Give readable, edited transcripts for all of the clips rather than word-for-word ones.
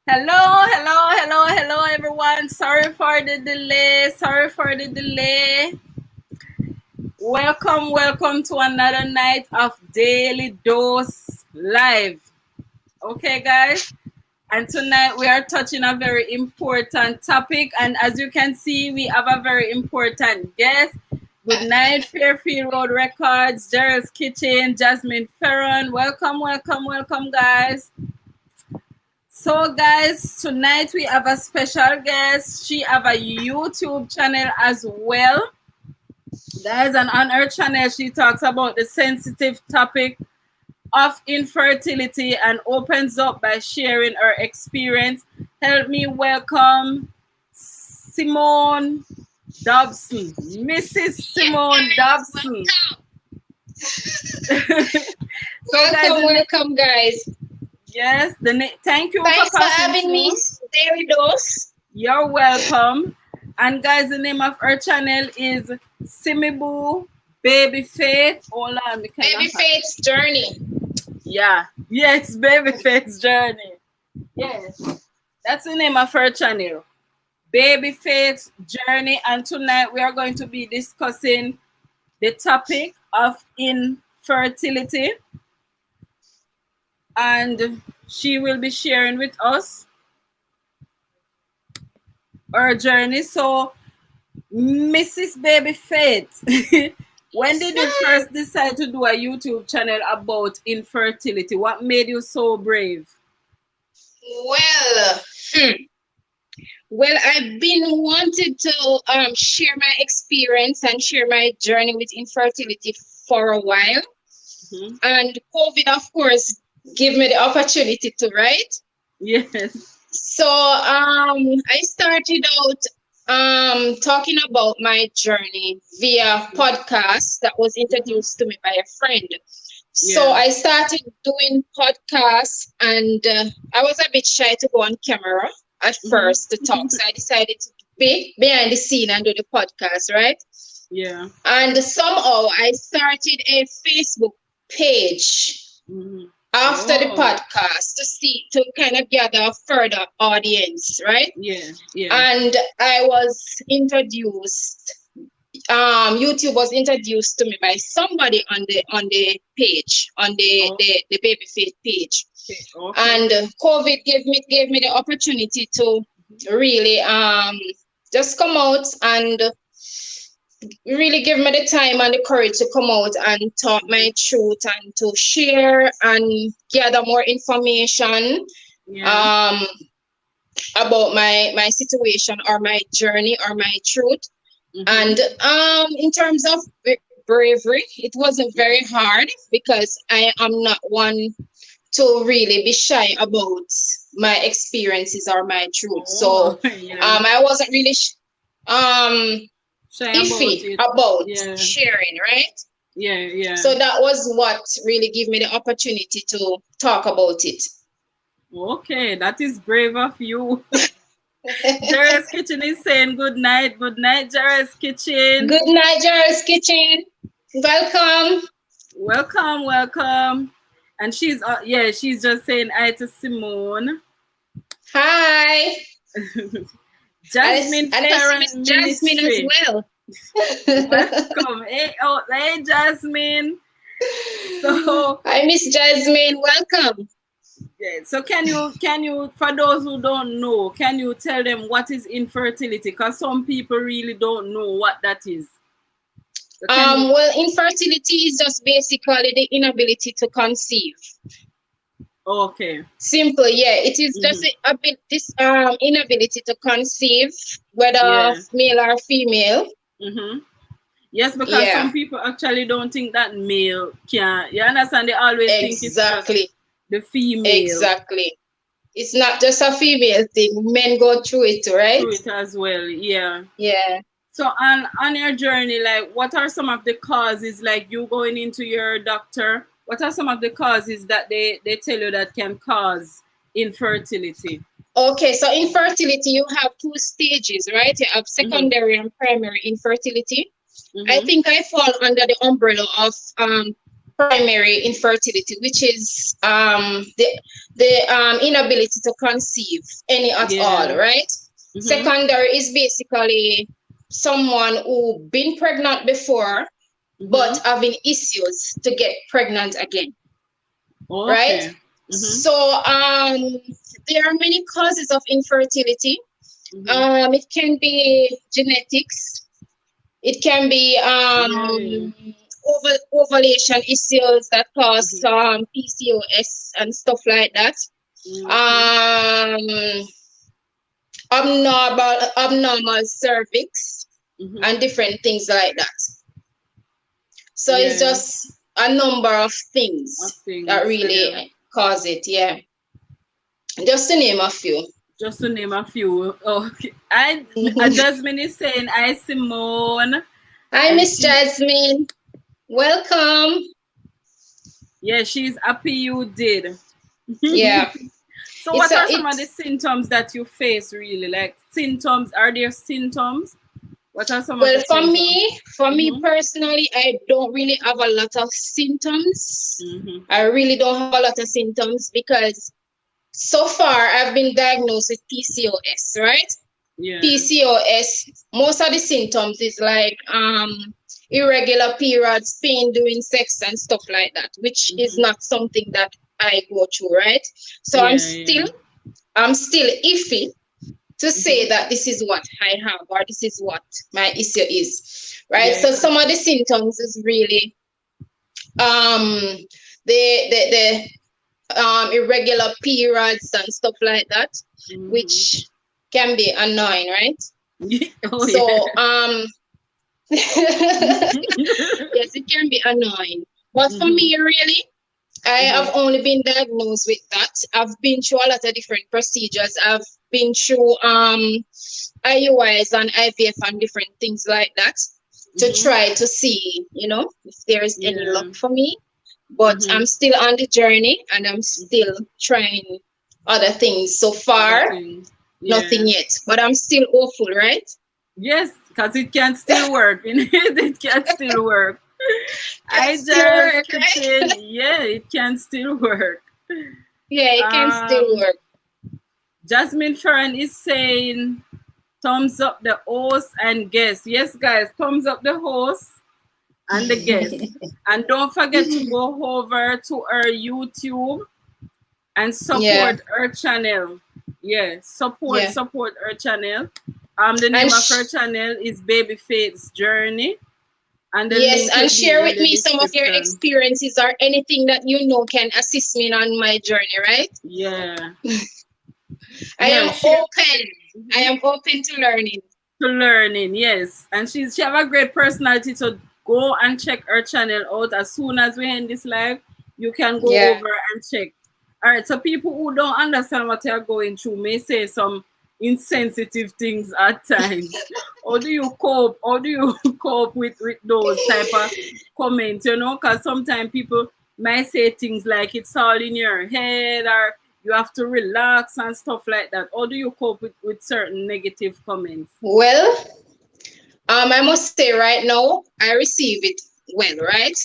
Hello, everyone. Sorry for the delay. Welcome to another night of Daily Dose Live. Okay, guys. And tonight we are touching a very important topic. And as you can see, we have a very important guest. Good night, Fairfield Road Records, Gerald's Kitchen, JASMIN FEARON. Welcome, guys. So guys, tonight we have a special guest. She have a YouTube channel as well. Guys, and on her channel, she talks about the sensitive topic of infertility and opens up by sharing her experience. Help me welcome Simone Dobson. Mrs. Simone Dobson. Welcome, guys. Yes, thank you. Thanks for having me, Daily Dose. You're welcome. And guys, the name of our channel is Simiboo Babyfaith. Hold on, Babyfaith's Journey. Yes, Babyfaith's Journey. Yes, that's the name of our channel, Babyfaith's Journey. And tonight we are going to be discussing the topic of infertility. And she will be sharing with us her journey. So, Mrs. Babyfaith, when did you first decide to do a YouTube channel about infertility? What made you so brave? Well, I've been wanting to share my experience and share my journey with infertility for a while. Mm-hmm. And COVID, of course, give me the opportunity to write. Yes. So I started out talking about my journey via podcast that was introduced to me by a friend. So I started doing podcasts, and I was a bit shy to go on camera at first to talk. So I decided to be behind the scene and do the podcast, right? Yeah. And somehow I started a Facebook page. Mm-hmm. After the podcast to kind of gather a further audience, right? Yeah. And I was introduced. YouTube was introduced to me by somebody on the page, on the Babyfaith page. Okay. And COVID gave me the opportunity to really just come out and really give me the time and the courage to come out and talk my truth and to share and gather more information about my situation or my journey or my truth. And in terms of bravery, it wasn't very hard because I am not one to really be shy about my experiences or my truth. So I wasn't really iffy about sharing, right? Yeah. So that was what really gave me the opportunity to talk about it. Okay, that is brave of you. Gerald's Kitchen is saying good night, Gerald's Kitchen. Good night, Gerald's Kitchen. Welcome. And she's just saying hi to Simone. Hi. JASMIN FEARON JASMIN as well. Welcome. Hey, JASMIN. So I miss JASMIN. Welcome. Yeah. So can you, for those who don't know, can you tell them what is infertility? Because some people really don't know what that is. So well, infertility is just basically the inability to conceive. Okay. Simple, it is just a bit this inability to conceive, whether male or female. Yes, because some people actually don't think that male can. You understand? They always think it's just the female. Exactly. It's not just a female thing. Men go through it, right? Through it as well, yeah. Yeah. So on your journey, like, what are some of the causes, like you going into your doctor? What are some of the causes that they tell you that can cause infertility? Okay, so infertility, you have two stages, right? You have secondary and primary infertility. I think I fall under the umbrella of primary infertility, which is the inability to conceive any at all, Yeah. right? Secondary is basically someone who been pregnant before but having issues to get pregnant again, right? Okay. So there are many causes of infertility. It can be genetics. It can be Yeah. ovulation issues that cause PCOS and stuff like that. Um, abnormal cervix and different things like that. So it's Yeah. just a number of Of things things. that Yeah. really cause it. Yeah, just to name a few. Just to name a few. Okay. Jasmine is saying, "I Simone," Hi, and Miss she, Jasmine. Welcome. yeah, she's happy you did. Yeah, So, it's what a are some of the it's symptoms that you face? Really, like symptoms? Are there symptoms? What are some of well the symptoms? for me personally, I don't really have a lot of symptoms. I really don't have a lot of symptoms because so far I've been diagnosed with PCOS, right? Yeah. PCOS, most of the symptoms is like irregular periods, pain during sex and stuff like that, which is not something that I go through, right? So Yeah. Yeah. I'm still iffy to say that this is what I have or this is what my issue is, right? Yeah. So some of the symptoms is really um the irregular periods and stuff like that, which can be annoying, right? Oh yeah. So yes, it can be annoying. But for me, really, I have only been diagnosed with that. I've been through a lot of different procedures. I've been through IUIs and IVF and different things like that to try to see, if there is any luck for me. But I'm still on the journey and I'm still trying other things. So Other far, things. nothing Yeah. yet. But I'm still hopeful, right? Yes, because it can still work. It can still work. Can I still just work, keep saying, right? yeah, it can still work. Yeah, it can still Um, work. Jasmine Fearon is saying, thumbs up the host and guest. Yes, guys, thumbs up the host and the guest. And don't forget to go over to her YouTube and Yeah, support her channel. Yeah, yeah. support her channel. The And name of her channel is Babyfaith's Journey, and the yes, link and will be share in with the me some of your description. experiences or anything that you know can assist me on my journey, right? Yeah, I yeah. am Share open. I am open to learning. to learning. Yes, and she have a great personality. So go and check her channel out as soon as we end this live. You can go Yeah. over and check. All right. So people who don't understand what you're going through may say some insensitive things at times. How do you cope? How do you cope with those type of comments? Because sometimes people might say things like it's all in your head or you have to relax and stuff like that. How do you cope with certain negative comments? Well, I must say right now, I receive it well, right?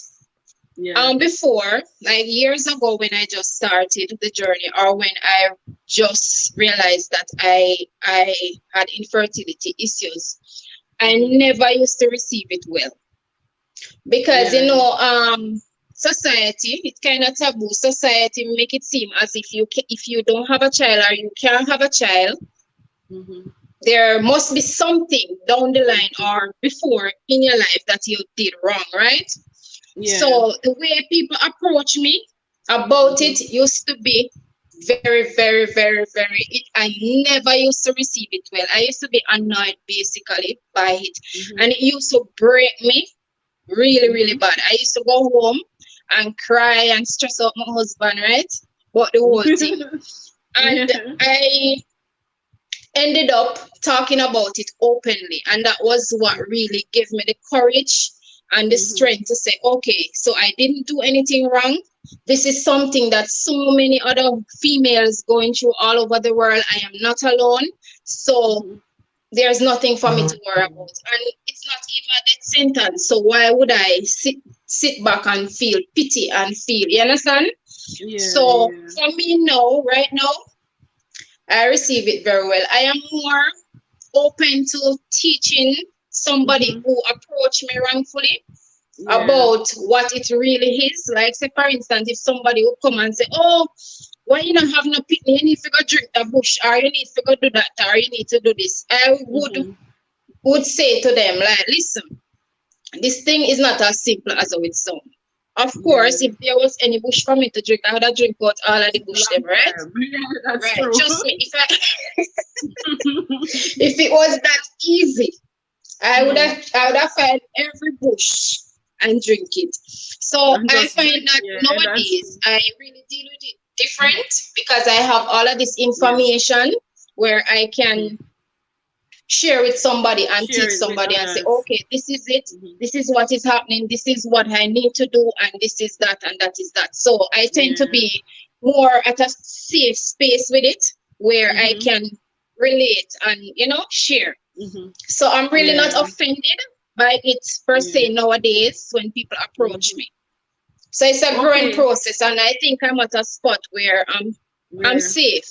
Yeah. Before, like years ago when I just started the journey or when I just realized that I had infertility issues, I never used to receive it well. Because Yeah. society, it's kind of taboo. Society make it seem as if if you don't have a child or you can't have a child, there must be something down the line or before in your life that you did wrong, right? Yeah. So the way people approach me about it used to be very, very, very, very. I never used to receive it well. I used to be annoyed basically by it, and it used to break me really, really bad. I used to go home and cry and stress out my husband, right? But the whole thing, and Yeah. I ended up talking about it openly, and that was what really gave me the courage and the strength to say, okay, so I didn't do anything wrong. This is something that so many other females going through all over the world. I am not alone, so there's nothing for me to worry about, and it's not even a death sentence. So why would I sit back and feel pity and feel, you understand? Yeah, So yeah. for me now, right now, I receive it very well. I am more open to teaching somebody Mm-hmm. who approach me wrongfully Yeah. about what it really is. Like, say, for instance, if somebody will come and say, "Oh, why you not have no picnic? You need to go drink the bush, or you need to go do that, or you need to do this." I Mm-hmm. would say to them, like, "Listen, this thing is not as simple as how it sounds. Of course, Yeah. if there was any bush for me to drink, I would have drink out all of the bush them, Long right? time. Yeah, that's Right. true. Trust me, if it was that easy, Hmm. I would have found every bush and drink it. So And I just find drink. that Yeah, that's nowadays true. I really deal with it different because I have all of this Yeah. information where I Hmm. can share with somebody and Share teach it with somebody and say, others. okay, this is it. Hmm. This is what is happening. This is what I need to do. And this is that. And that is that. So I tend to Yeah. be more at a safe space with it where I Hmm. can relate and, share. Hmm. So I'm really not Yeah. offended by it per se Yeah. nowadays when people approach Hmm. me. So it's a growing Okay. process. And I think I'm at a spot where I'm Where? safe.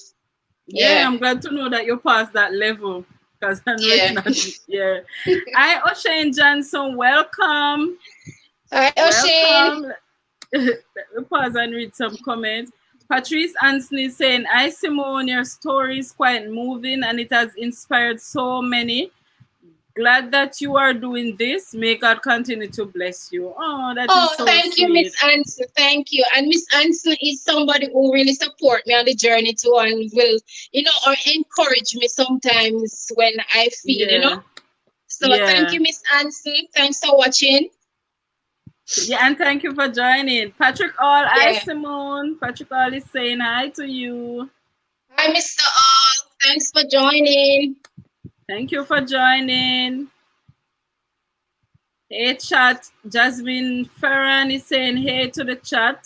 Yeah, Yeah. I'm glad to know that you passed that level because I know it's Yeah. not. Yeah. Hi, O'Shane Johnson. Welcome. Hi, O'Shane. Welcome. Let me pause and read some comments. Patrice Anthony saying, I, Simone, your story is quite moving and it has inspired so many. Glad that you are doing this. May God continue to bless you. Oh, that is Oh, so thank you, Miss sweet. Anson. Thank you. And Miss Anson is somebody who really support me on the journey too and will, or encourage me sometimes when I feel. Yeah. So thank Yeah. you, Miss Anson. Thanks for watching. Yeah, and thank you for joining. Patrick All, hi Yeah. Simone. Patrick All is saying hi to you. Hi, Mr. All. Thanks for joining. Thank you for joining. Hey chat. Jasmine Ferran is saying hey to the chat.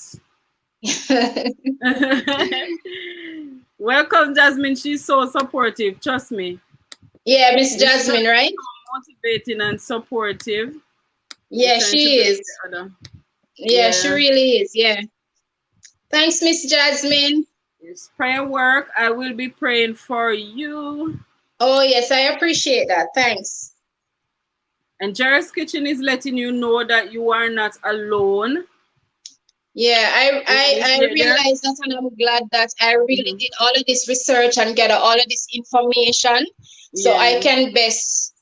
Welcome, Jasmine. She's so supportive. Trust me. Yeah, Miss This chat Jasmine, is right? so motivating and supportive. We're Yeah, trying to she build is. the other. Yeah, she Yeah. really is. Yeah. Thanks, Miss Jasmine. It's prayer work. I will be praying for you. Oh, yes, I appreciate that. Thanks. And Jared's Kitchen is letting you know that you are not alone. Yeah, I There. realized that, and I'm glad that I really Mhm. did all of this research and gather all of this information so I Yeah. can best,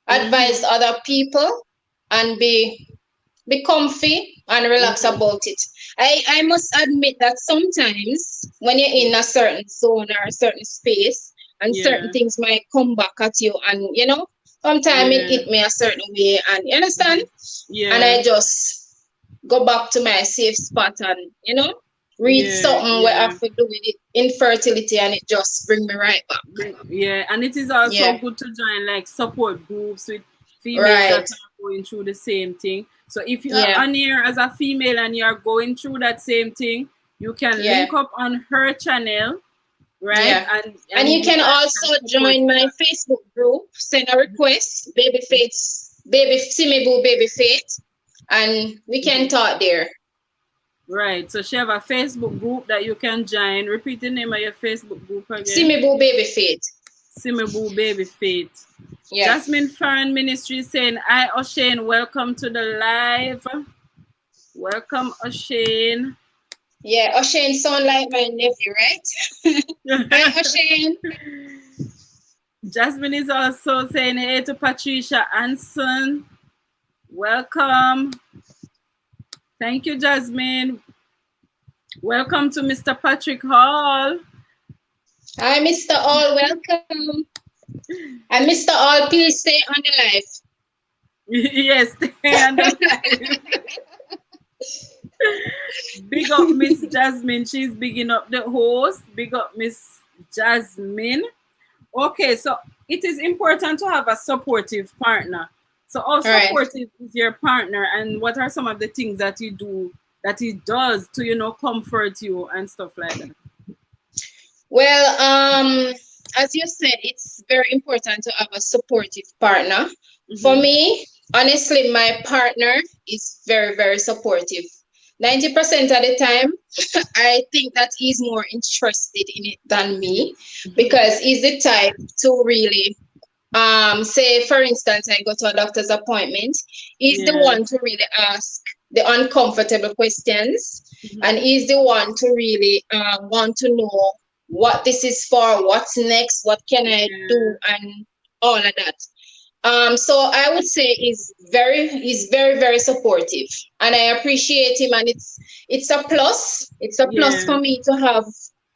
advise Hmm. other people and be comfy and relax Hmm. about it. I must admit that sometimes when you're in a certain zone or a certain space and certain Yeah. things might come back at you and sometimes it Yeah. hit me a certain way and you understand? And Yeah. I just go back to my safe spot and read Yeah. something where I Yeah. have to do with it infertility and it just bring me right back. Yeah. And it is also Yeah, good to join like support groups with females that right. are going through the same thing. So if you are Yeah, on here as a female and you are going through that same thing, you can yeah, link up on her channel, right? yeah. And And you you can guys can also support join each my other. Facebook group, send a request, Simi Boo Babyfaith, and we can Mhm. talk there. Right. So she have a Facebook group that you can join. Repeat the name of your Facebook group again. Simi Boo Babyfaith. Simable Baby Faith. Yeah. Jasmine Fearon Ministry saying, Hi O'Shane, welcome to the live. Welcome O'Shane. Yeah, O'Shane sound like my nephew, right? Hi, O'Shane. Jasmine is also saying hey to Patricia Anson. Welcome. Thank you, Jasmine. Welcome to Mr. Patrick Hall. Hi, Mr. All. Welcome. And Mr. All, please stay on the live. Yes, stay on the line. Big up Miss Jasmine. She's bigging up the host. Big up Miss Jasmine. Okay, so it is important to have a supportive partner. So how All right. supportive is your partner and what are some of the things that you do that he does to, comfort you and stuff like that? Well, as you said, it's very important to have a supportive partner. For Mm-hmm. me, Honestly, my partner is very, very supportive. 90% of the time, I think that he's more interested in it than me because he's the type to really say for instance I go to a doctor's appointment, he's the Yeah. one to really ask the uncomfortable questions, Mhm. and he's the one to really want to know what this is for, what's next, what can I Yeah. do, and all of that. So I would say he's very, very supportive, and I appreciate him, and it's a plus. It's a plus Yeah. for me to have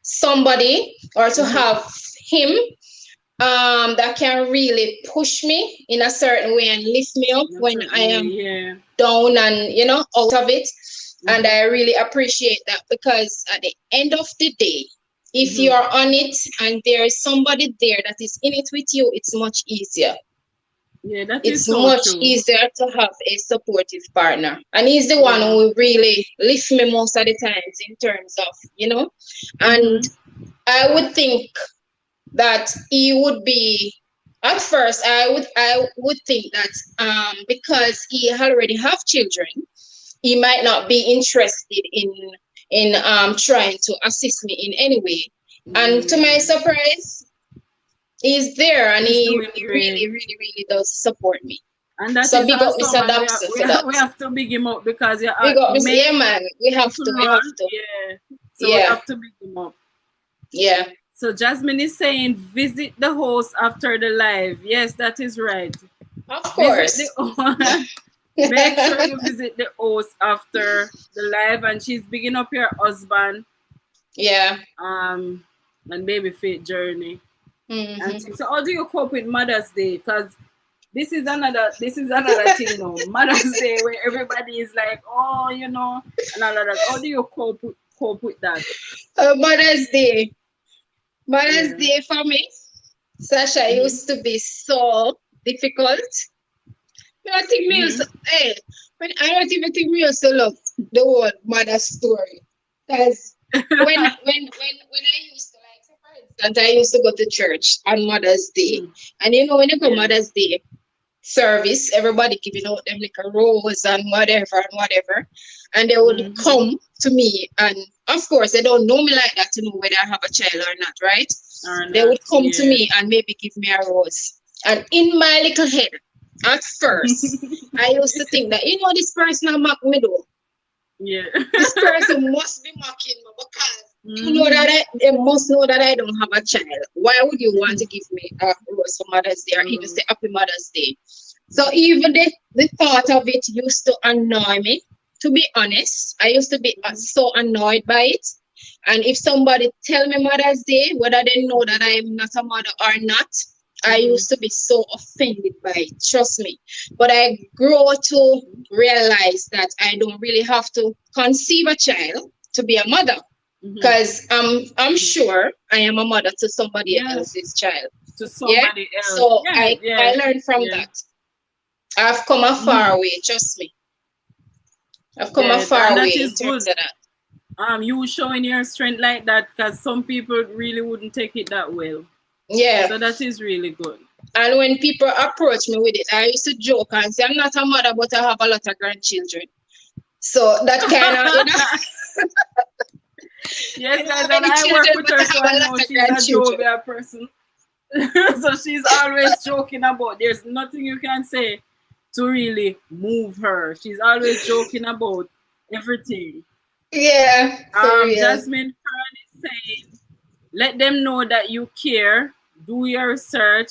somebody or to Mhm. have him that can really push me in a certain way and lift me up In a when I certain way. am Yeah. down and out of it. And Mhm. I really appreciate that because at the end of the day, if Mhm. you're on it and there is somebody there that is in it with you, it's much easier. Yeah, that is It's so much true. easier to have a supportive partner. And he's the one Yeah. who really lifts me most of the times in terms of, and Mhm. I would think that he would be at first I would think that because he already have children, he might not be interested in trying to assist me in any way. And to my Yeah. surprise, he's there and He's he, doing he great. really, really, really does support me. And that So is big up awesome, Mr. and Dobson for that. we have to big him up because you Big are up Mr. make Yeah man, to we have run. to. Yeah, so we Yeah, have to big him up. yeah. So Jasmine is saying, visit the host after the live. Yes, that is right. Of Visit the course. make sure you visit the host after the live, and she's bigging up your husband, Yeah. um, and Babyfaith journey. And Hmm. things. So how do you cope with Mother's Day? Because this is another thing now. Mother's Day where everybody is like, oh, and all of that. How do you cope with that? Mother's Day. Mother's Yeah. Day for me, Sasha, Mm-hmm. used to be so difficult. I don't think me used Mm-hmm. to, hey, I don't even think me used to love the whole mother story. Because when I used to like, say for instance, I used to go to church on Mother's Day. Mm-hmm. And when you go Yeah. Mother's Day service, everybody giving out them like a rose and whatever. And they would Mm-hmm. come to me, and of course they don't know me like that to know whether I have a child or not, right? Or They would not. come to Yeah. me and maybe give me a rose. And in my little head, at first, I used to think that, this person mock me though. Yeah. This person must be mocking me because Mm-hmm. they must know that I don't have a child. Why would you want Mm-hmm. to give me a rose for Mother's Day or even Mm-hmm. say Happy Mother's Day? So even the thought of it used to annoy me. To be honest, I used to be so annoyed by it. And if somebody tell me Mother's Day, whether they know that I am not a mother or not, I Mm-hmm. used to be so offended by it. Trust me. But I grow to realize that I don't really have to conceive a child to be a mother. Mm-hmm. Because I'm Mm-hmm. sure I am a mother to somebody Yeah. else's child. To Yeah. somebody else. So Yeah. I Yeah. learned from Yeah. that. I've come a Mm-hmm. far way, trust me. I've come a Yeah. far And that way in is terms good. of that. You showing your strength like that, because some people really wouldn't take it that well. Yeah. So that is really good. And when people approach me with it, I used to joke and say, I'm not a mother, but I have a lot of grandchildren. So that kind of, I Yes, don't guys, have and any I work children, with but her, I so have I a lot know of she's a grandchildren. jovial person. So she's always joking about. There's nothing you can say to really move her. She's always joking about everything. Yeah, for real. Jasmine Fern is saying, let them know that you care. Do your research.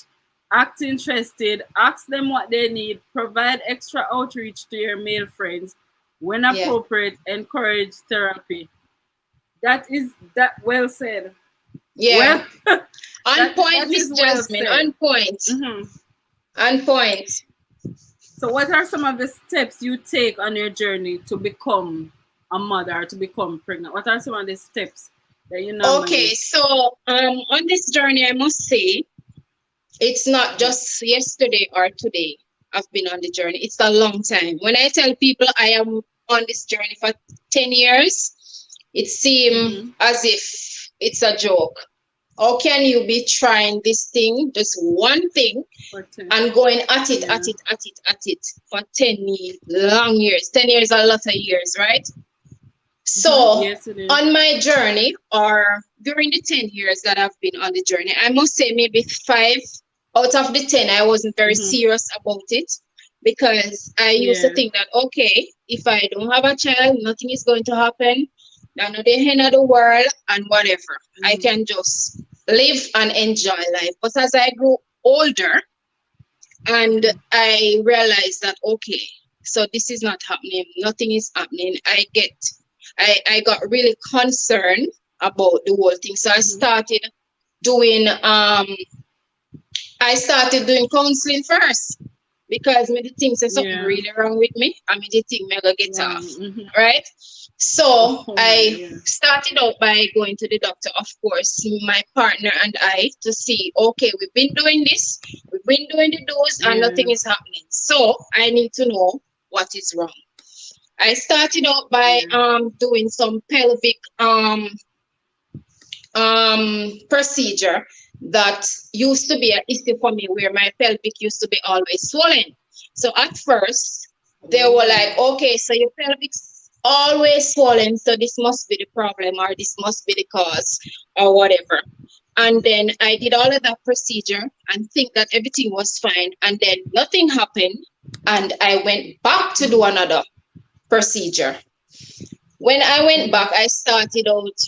Act interested. Ask them what they need. Provide extra outreach to your male friends. When Yeah. appropriate, encourage therapy. That is that well said. Yeah. Well, On point, that Miss is well Jasmine. said. On point. Hmm. On point. So, what are some of the steps you take on your journey to become a mother, to become pregnant? What are some of the steps that you normally? Okay, so on this journey, I must say, it's not just yesterday or today I've been on the journey. It's a long time. When I tell people I am on this journey for 10 years, it seems Mm-hmm. as if it's a joke How can you be trying this thing, just one thing, and going at it, at it for 10 years, long years. 10 years, a lot of years, right? So Yes, it is. on my journey, or during the 10 years that I've been on the journey, I must say maybe 5 out of the 10, I wasn't very serious about it, because I used to think that, okay, if I don't have a child, nothing is going to happen. Not the end of the world and whatever. I can just live and enjoy life. But as I grew older, and I realized that, okay, so this is not happening. Nothing is happening. I got really concerned about the whole thing. So I started doing counseling first, because me the thing says something really wrong with me. I mean the thing me go get off. Right? So I started out by going to the doctor, of course, my partner and I, to see, okay, we've been doing this, we've been doing the dose, and nothing is happening. So I need to know what is wrong. I started out by doing some pelvic procedure that used to be an issue for me, where my pelvic used to be always swollen. So at first they were like, okay, so your pelvic's always swollen, so this must be the problem, or this must be the cause, or whatever. And then I did all of that procedure and think that everything was fine, and then nothing happened, and I went back to do another procedure. When I went back, I started out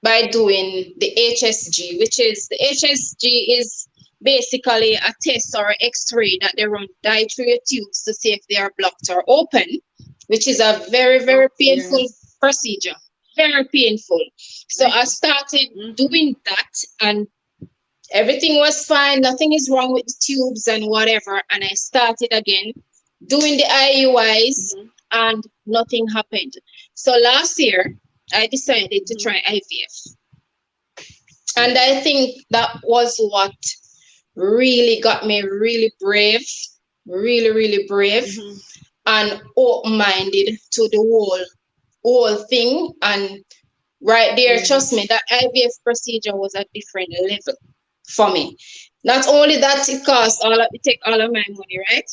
by doing the HSG, which is basically a test or X-ray that they run right through your tubes to see if they are blocked or open, which is a very, very painful procedure. Very painful. So I started doing that, and everything was fine. Nothing is wrong with the tubes and whatever. And I started again doing the IUIs, and nothing happened. So last year, I decided to try IVF. And I think that was what really got me really brave, really brave, and open-minded to the whole thing. And right there, trust me, that IVF procedure was a different level for me. Not only that, it take all of my money, right?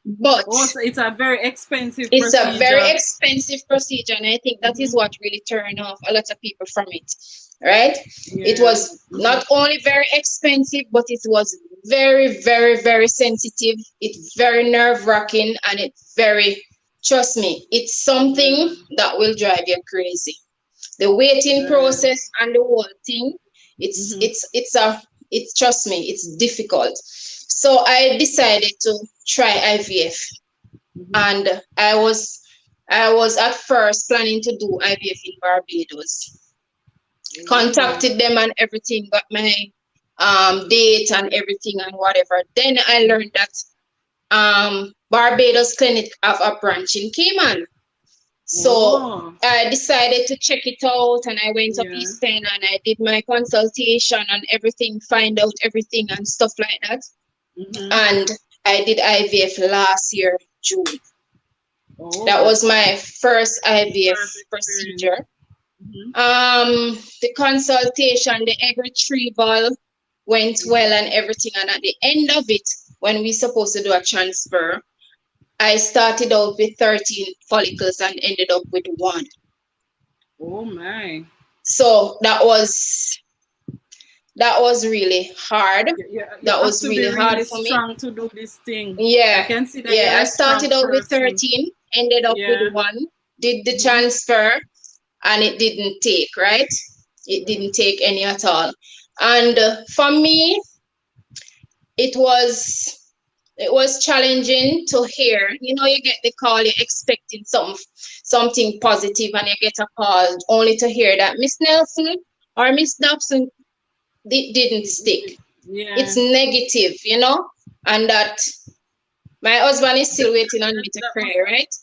But also, it's a very expensive it's procedure. a very expensive procedure, and I think that is what really turned off a lot of people from it, right? It was not only very expensive, but it was very, very sensitive. It's very nerve-wracking, and it's very, trust me, it's something that will drive you crazy. The waiting process and the whole thing, trust me, it's difficult. So I decided to try IVF, and I was at first planning to do IVF in Barbados. Contacted them and everything, got my date and everything and whatever. Then I learned that Barbados clinic have a branch in Cayman. So I decided to check it out, and I went up East End, and I did my consultation and everything, find out everything and stuff like that. And I did IVF last year, June. That was my first IVF procedure. The consultation, the egg retrieval went well and everything. And at the end of it, when we supposed to do a transfer, I started out with 13 follicles and ended up with 1. Oh my. So that was really hard. That was really hard for me. Strong to do this thing. Yeah. I can see that. Yeah, I started out with 13, ended up with 1, did the transfer, and it didn't take, right? It didn't take any at all. And for me, it was challenging to hear. You know, you get the call, you're expecting something positive, and you get a call only to hear that Miss Nelson or Miss Dobson didn't stick. It's negative, you know, and that my husband is still waiting on me to cry, right?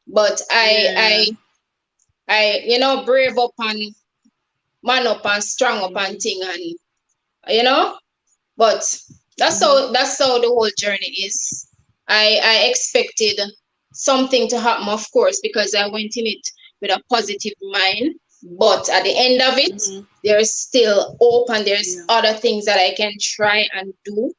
But I you know, brave up and man up and strong up and thing, and you know, but that's how the whole journey is. I expected something to happen, of course, because I went in it with a positive mind, But at the end of it, there's still hope and there's other things that I can try and do.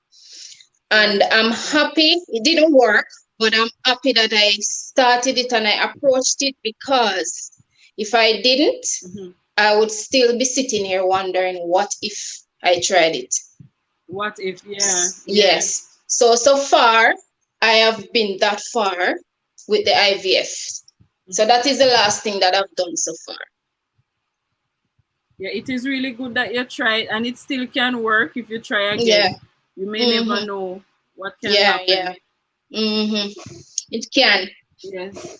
And I'm happy. It didn't work, but I'm happy that I started it and I approached it, because if I didn't, I would still be sitting here wondering, what if I tried it? What if, Yes. So far, I have been that far with the IVF. So that is the last thing that I've done so far. Yeah, it is really good that you tried, and it still can work if you try again. Yeah. You may never know what can happen. It can. Yes.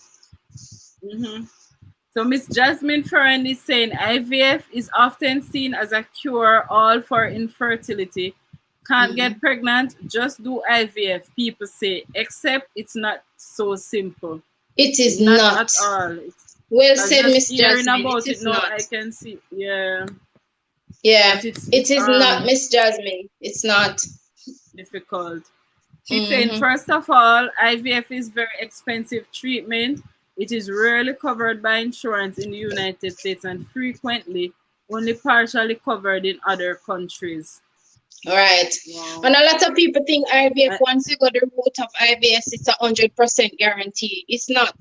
So Miss JASMIN FEARON is saying IVF is often seen as a cure-all for infertility. Can't get pregnant, just do IVF, people say, except it's not so simple. It is not at all. Well said, Miss Hearing JASMIN. about It is now, not. I can see. Yeah. Yeah. It is not, Miss JASMIN. It's not difficult. She's saying, first of all, IVF is very expensive treatment. It is rarely covered by insurance in the United States and frequently only partially covered in other countries. Right. Wow. And a lot of people think IVF, once you go the route of IVF, it's 100% guarantee. It's not.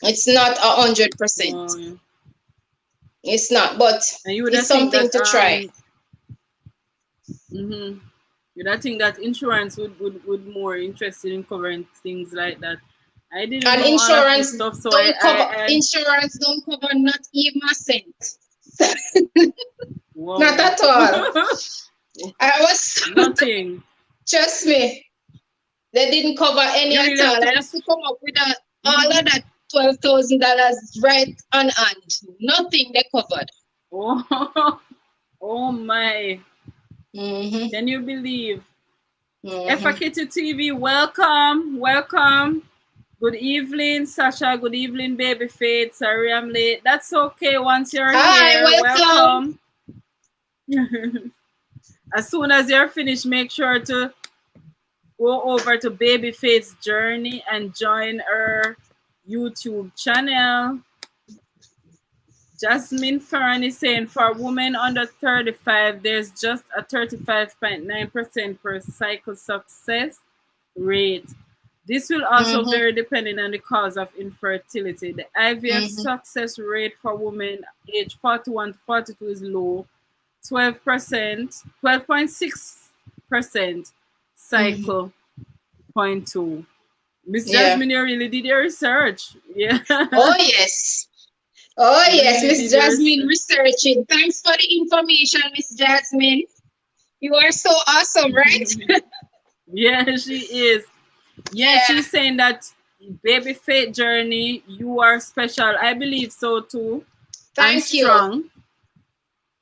It's not 100%. It's not, but it's something to try. You don't think that insurance would more interested in covering things like that? I didn't know insurance all of this stuff, so insurance don't cover not even a cent. Not at all. I was nothing. Trust me, they didn't cover any at all. I have to come up with all of that $12,000 right on hand. Nothing they covered. Oh my! Can you believe? Efakito TV, welcome. Good evening, Sasha. Good evening, Babyfaith. Sorry I'm late. That's okay. Once you're here, welcome. As soon as you're finished, make sure to go over to Babyfaith's journey and join her YouTube channel. JASMIN FEARON is saying, for women under 35, there's just a 35.9% per cycle success rate. This will also vary depending on the cause of infertility. The IVF success rate for women aged 41 to 42 is low, 12.6% cycle 0.2. Miss JASMIN, you really did your research. Yeah. Oh yes. Oh yes, Miss JASMIN researching. Thanks for the information, Miss JASMIN. You are so awesome, right? Yeah, she is. Yeah, she's saying that Babyfaith journey, you are special. I believe so too. Thank you. Strong.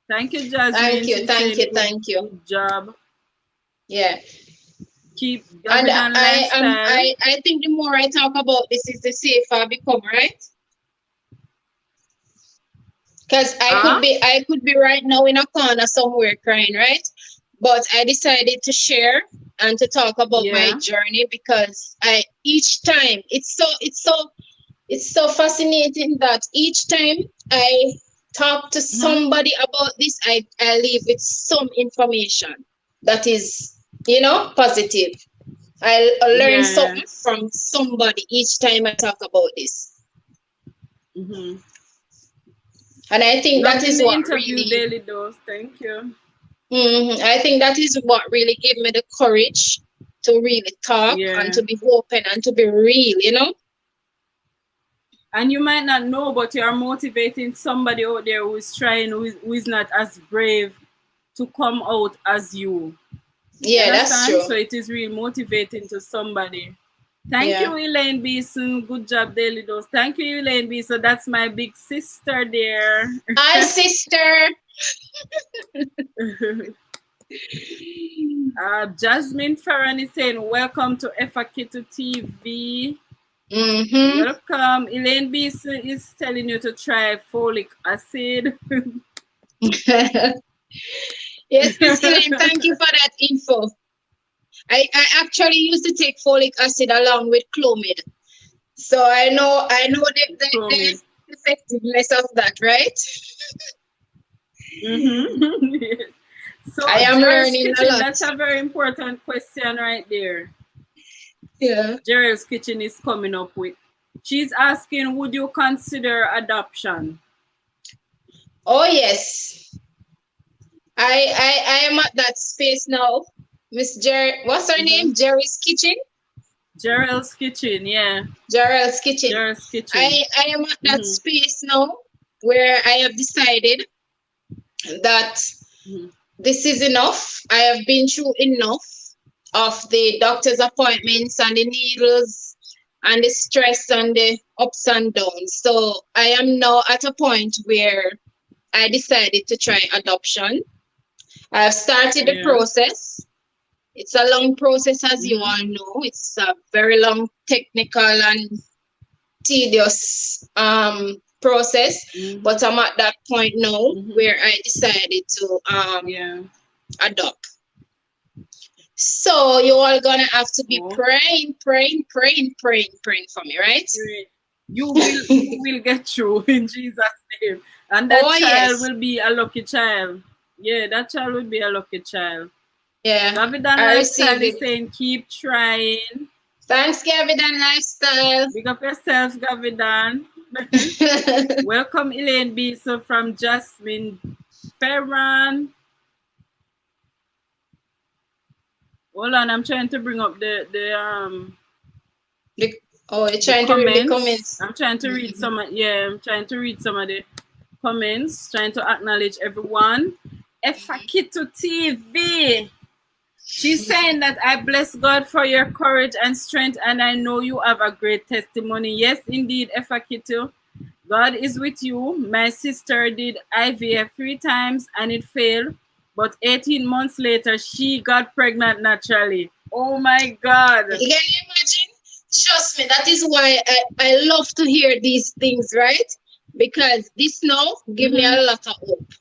Thank you, JASMIN. Thank you. Good job. Yeah. Keep Gavidan Lifestyle. I think the more I talk about this, is the safer I become, right? Because I could be right now in a corner somewhere crying, right? But I decided to share and to talk about my journey, because each time it's so fascinating that each time I talk to somebody about this, I leave with some information that is, positive. I learn something from somebody each time I talk about this. And I think that is what really daily dose. Thank you. I think that is what really gave me the courage to really talk and to be open and to be real, And you might not know, but you are motivating somebody out there who is trying, who is not as brave to come out as you. Yeah, that's true. So it is really motivating to somebody. Thank you, Elaine Beeson. Good job, Daily Dose. Thank you, Elaine Beeson. That's my big sister there. Hi, sister. JASMIN FEARON is saying, welcome to Efakito TV. Welcome. Elaine Beeson is telling you to try folic acid. Yes, Miss Elaine, thank you for that info. I actually used to take folic acid along with Clomid. So I know the effectiveness of that, right? Mm-hmm. So, I am Jerry's learning a Kitchen, lot. that's a very important question right there. Yeah. Jerry's Kitchen is coming up with. She's asking, would you consider adoption? Oh yes. I am at that space now. Miss Jerry, what's her name? Mm-hmm. Jerry's Kitchen? Gerald's Kitchen, yeah. Gerald's Kitchen. Gerald's Kitchen. I am at that Mm-hmm. space now where I have decided that Mm-hmm. this is enough. I have been through enough of the doctor's appointments and the needles and the stress and the ups and downs. So I am now at a point where I decided to try adoption. I have started the Yeah. process. It's a long process, as you Mm-hmm. all know. It's a very long, technical, and tedious process. Mm-hmm. But I'm at that point now Mm-hmm. where I decided to Yeah. adopt. So you all gonna have to be Oh, praying for me, right? great. You will get through in Jesus' name. And that Oh child yes, will be a lucky child. Yeah, that child will be a lucky child. yeah, Gavidan I Lifestyle receive is it. saying keep trying. Thanks, Gavidan Lifestyle. Big up yourself, Gavidan. Welcome Elaine B. So from Jasmine Fearon. Hold on, I'm trying to bring up The- oh, you're the trying to read the comments. comments. I'm trying to read some of the comments, trying to acknowledge everyone. Efakito TV. She's saying that I bless God for your courage and strength, and I know you have a great testimony. Yes, indeed, Efakito. God is with you. My sister did IVF 3 times and it failed, but 18 months later, she got pregnant naturally. Oh my God. Can you imagine? Trust me, that is why I love to hear these things, right? Because this now give me a Mm-hmm. lot of hope.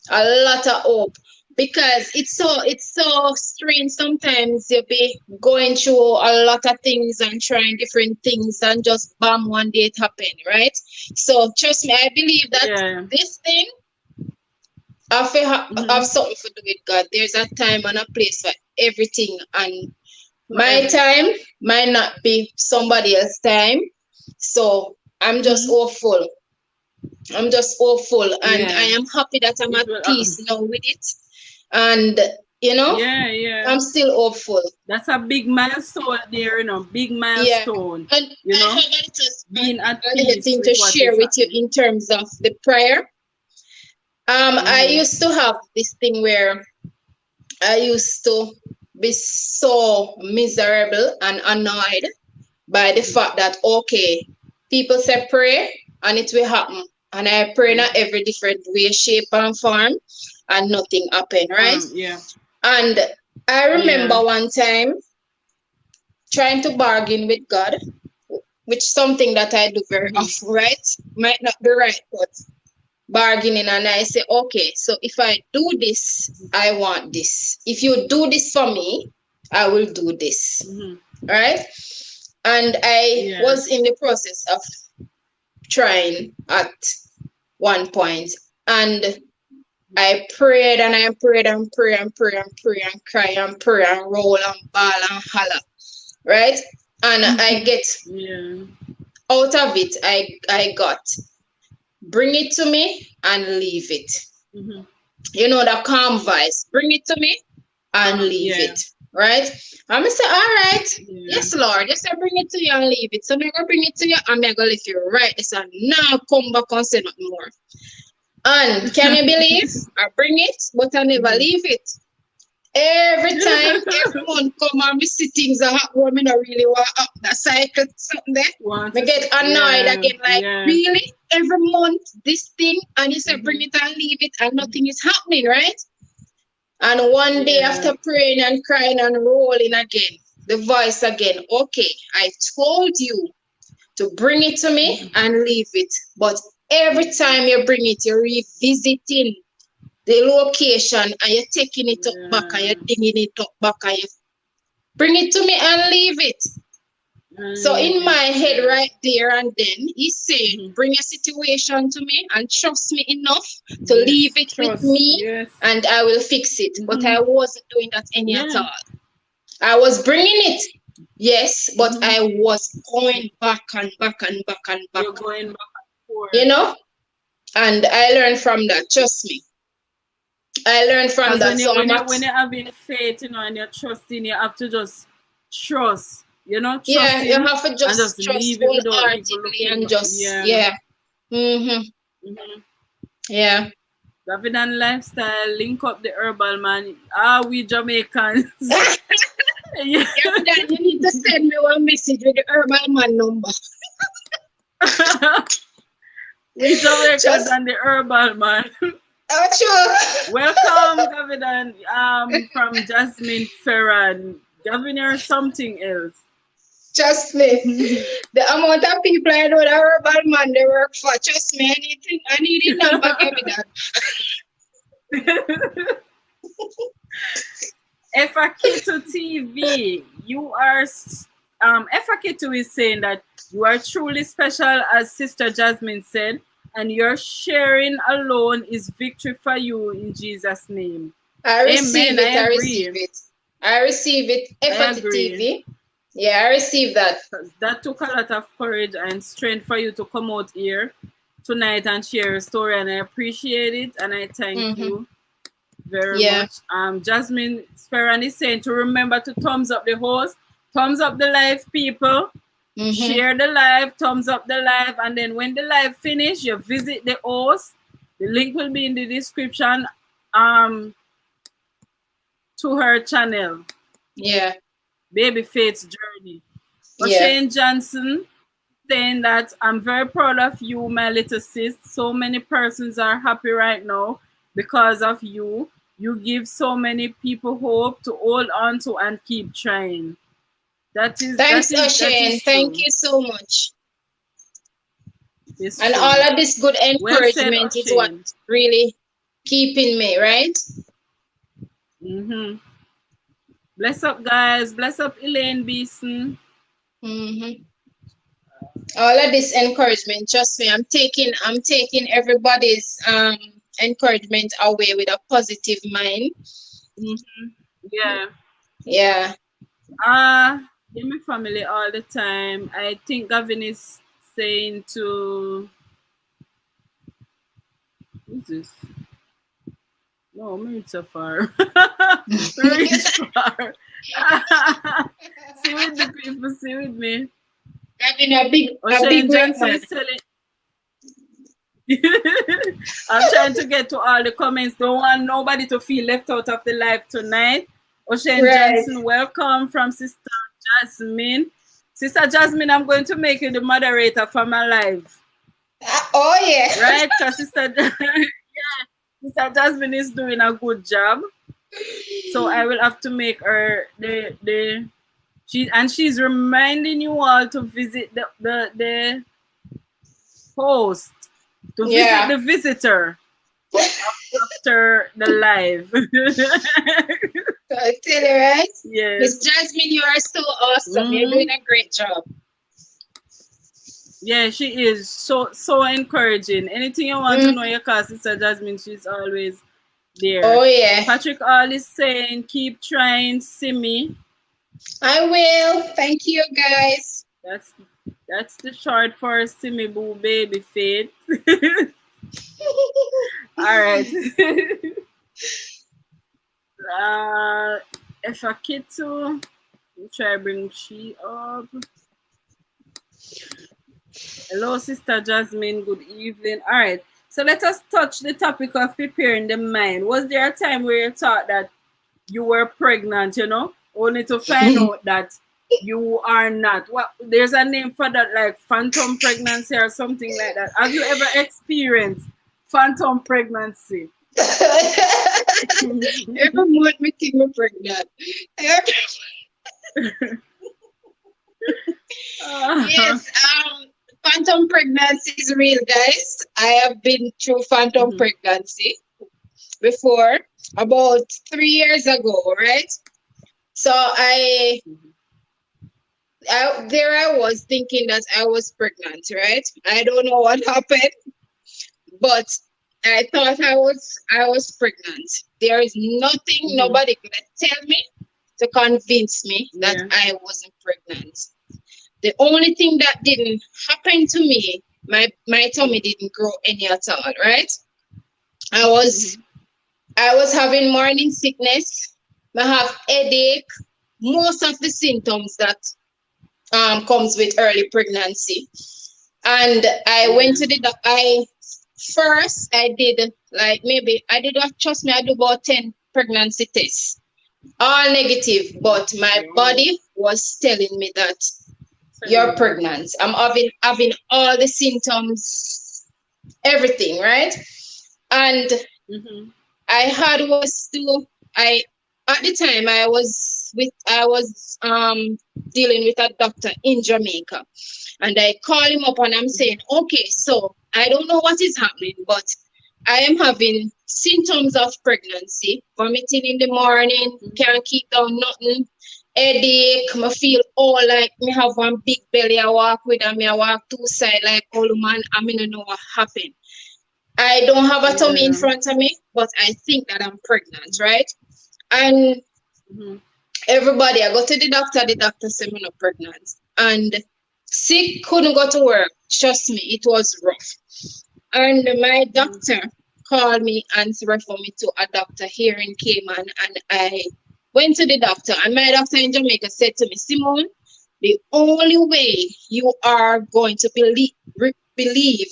A lot of hope. Because it's so strange. Sometimes you'll be going through a lot of things and trying different things and just bam, one day it happen, right? So trust me, I believe that Yeah. this thing have Mm-hmm. something to do with God. There's a time and a place for everything, and For my every. time might not be somebody else's time. So I'm just Mm-hmm. hopeful. I'm just hopeful, and I Yeah. am happy that I'm It at will. peace now with it. And you know, Yeah. Yeah. I'm still hopeful. That's a big milestone there, Big Yeah. milestone. And You I know, have being at a little peace thing with to what share is with you happening. in terms of the prayer. I Mm-hmm. used to have this thing where I used to be so miserable and annoyed by the fact that okay, people say pray and it will happen. And I pray in a every different way, shape and form, and nothing happened, right? Yeah. And I Yeah. remember one time trying to bargain with God, which is something that I do very Mm-hmm. often, right? Might not be right, but bargaining, and I say, okay, so if I do this, I want this. If you do this for me, I will do this. Mm-hmm. Right? And I Yeah. was in the process of trying at one point, and I prayed and I prayed and prayed and prayed and prayed and cry and pray and roll and ball and holler. Right? And I get Yeah. out of it, I got bring it to me and leave it. Mm-hmm. You know, the calm voice. Bring it to me and leave Yeah. it. Right? I'm gonna say, all right, Yeah. yes, Lord. Yes, I bring it to you and leave it. So I'm gonna bring it to you and I'm gonna leave you right. This and now come back and say nothing more. And can you believe I bring it, but I never Mm-hmm. leave it. Every time, every month come and me see things that happen, me not really want up that cycle something there. Want Me to get annoyed yeah. again, like Yeah. really every month this thing, and you say bring Mm-hmm. it and leave it, and nothing is happening, right? And one day Yeah. after praying and crying and rolling again, the voice again, okay, I told you to bring it to me and leave it, but every time you bring it, you're revisiting the location and you're taking it up back and Yeah. you're digging it up back and you bring it to me and leave it. So in my head Yeah. right there and then, he said, bring a situation to me and trust me enough to Yes. leave it with Trust. me Yes. and I will fix it. But I wasn't doing that any at Yeah. all. I was bringing it, yes, but Mm-hmm. I was going back and back and back and back, You're going back and you forth. know? And I learned from that, trust me. I learned from Because that. So I'm at, when you're having faith, and you're trusting, you have to just trust. yeah, you Trusting have to and just just trust leave it without even wholeheartedly looking and back. just, Yeah. yeah. Mm-hmm. Mm-hmm. Yeah. Gavidan Lifestyle, link up the herbal man. We Jamaicans. Yeah. Then you need to send me one message with the herbal man number. We Jamaicans Just, and the herbal man. sure. Welcome, Gavidan. From Jasmine Ferran. Gavin or something else. Trust me. The amount of people I know that herbal man they work for, trust me, I need his number, give me that. Efakito TV, you are Efakito is saying that you are truly special, as Sister Jasmine said, and your sharing alone is victory for you in Jesus' name. I receive Amen. it, I I agree. receive it. I receive it. I Effort agree. TV. Yeah, I receive that. That took a lot of courage and strength for you to come out here tonight and share your story, and I appreciate it and I thank Mm-hmm. you very Yeah. much. Jasmine Ferran is saying to remember to thumbs up the host, thumbs up the live, people. Mm-hmm. Share the live, thumbs up the live, and then when the live finish, you visit the host. The link will be in the description to her channel, Yeah. Babyfaith's Journey. Yeah. O'Shane Johnson saying that I'm very proud of you, my little sis. So many persons are happy right now because of you. You give so many people hope to hold on to and keep trying. Thanks, That O'Shane. is Thank true. you so much. It's And true. all of this good Well said, encouragement is what O'Shane. really keeping me, right? Mm-hmm. Bless up, guys. Bless up, Elaine Beeson. Mm-hmm. All of this encouragement, trust me, I'm taking everybody's encouragement away with a positive mind. Mm-hmm. Yeah. Yeah. In my family all the time. I think Gavin is saying to who's this? No, maybe it's so far. Reach far. See with the people, see with me. Having a big O'Shane great Johnson man. is telling. I'm trying to get to all the comments. Don't want nobody to feel left out of the live tonight. O'Shane Right. Johnson, welcome from Sister Jasmine. Sister Jasmine, I'm going to make you the moderator for my live. Oh yeah. Right? Because Sister Jasmine is doing a good job. So I will have to make her she's reminding you all to visit the host, to visit Yeah. the visitor after the live. I tell you, right? Yes. Miss Jasmine, you are so awesome. You're doing a great job. Yeah, she is so encouraging. Anything you want to know, your call Sister Jasmine, she's always there. Oh yeah. Patrick All is saying, keep trying, simi. I will. Thank you, guys. That's the short for Simi Boo Babyfaith. All right. Efakito, try bring she up. Hello, Sister Jasmine. Good evening. All right. So let us touch the topic of preparing the mind. Was there a time where you thought that you were pregnant, only to find out that you are not? What, there's a name for that, like phantom pregnancy or something like that. Have you ever experienced phantom pregnancy? Every month me think I'm pregnant. Yes, phantom pregnancy is real, guys. I have been through phantom pregnancy before, about 3 years ago, right? So there I was thinking that I was pregnant, right? I don't know what happened, but I thought I was pregnant. There is nothing, nobody could tell me to convince me that I wasn't pregnant. The only thing that didn't happen to me, my tummy didn't grow any at all, right? I was having morning sickness. I have headache, most of the symptoms that comes with early pregnancy. And I went to the first I did like maybe I did trust me, I do about 10 pregnancy tests. All negative, but my body was telling me that you're pregnant. I'm having all the symptoms, everything, right? And I had was to I at the time I was dealing with a doctor in Jamaica, and I call him up and I'm saying, okay, so I don't know what is happening, but I am having symptoms of pregnancy, vomiting in the morning, can't keep down nothing, headache, I feel all like me have one big belly I walk with, and me I walk two side like old man, I mean I know what happened. I don't have a tummy in front of me, but I think that I'm pregnant, right? And everybody, I go to the doctor said I'm not pregnant. And sick, couldn't go to work. Trust me, it was rough. And my doctor called me and referred me to a doctor here in Cayman. And I went to the doctor, and my doctor in Jamaica said to me, Simone, the only way you are going to believe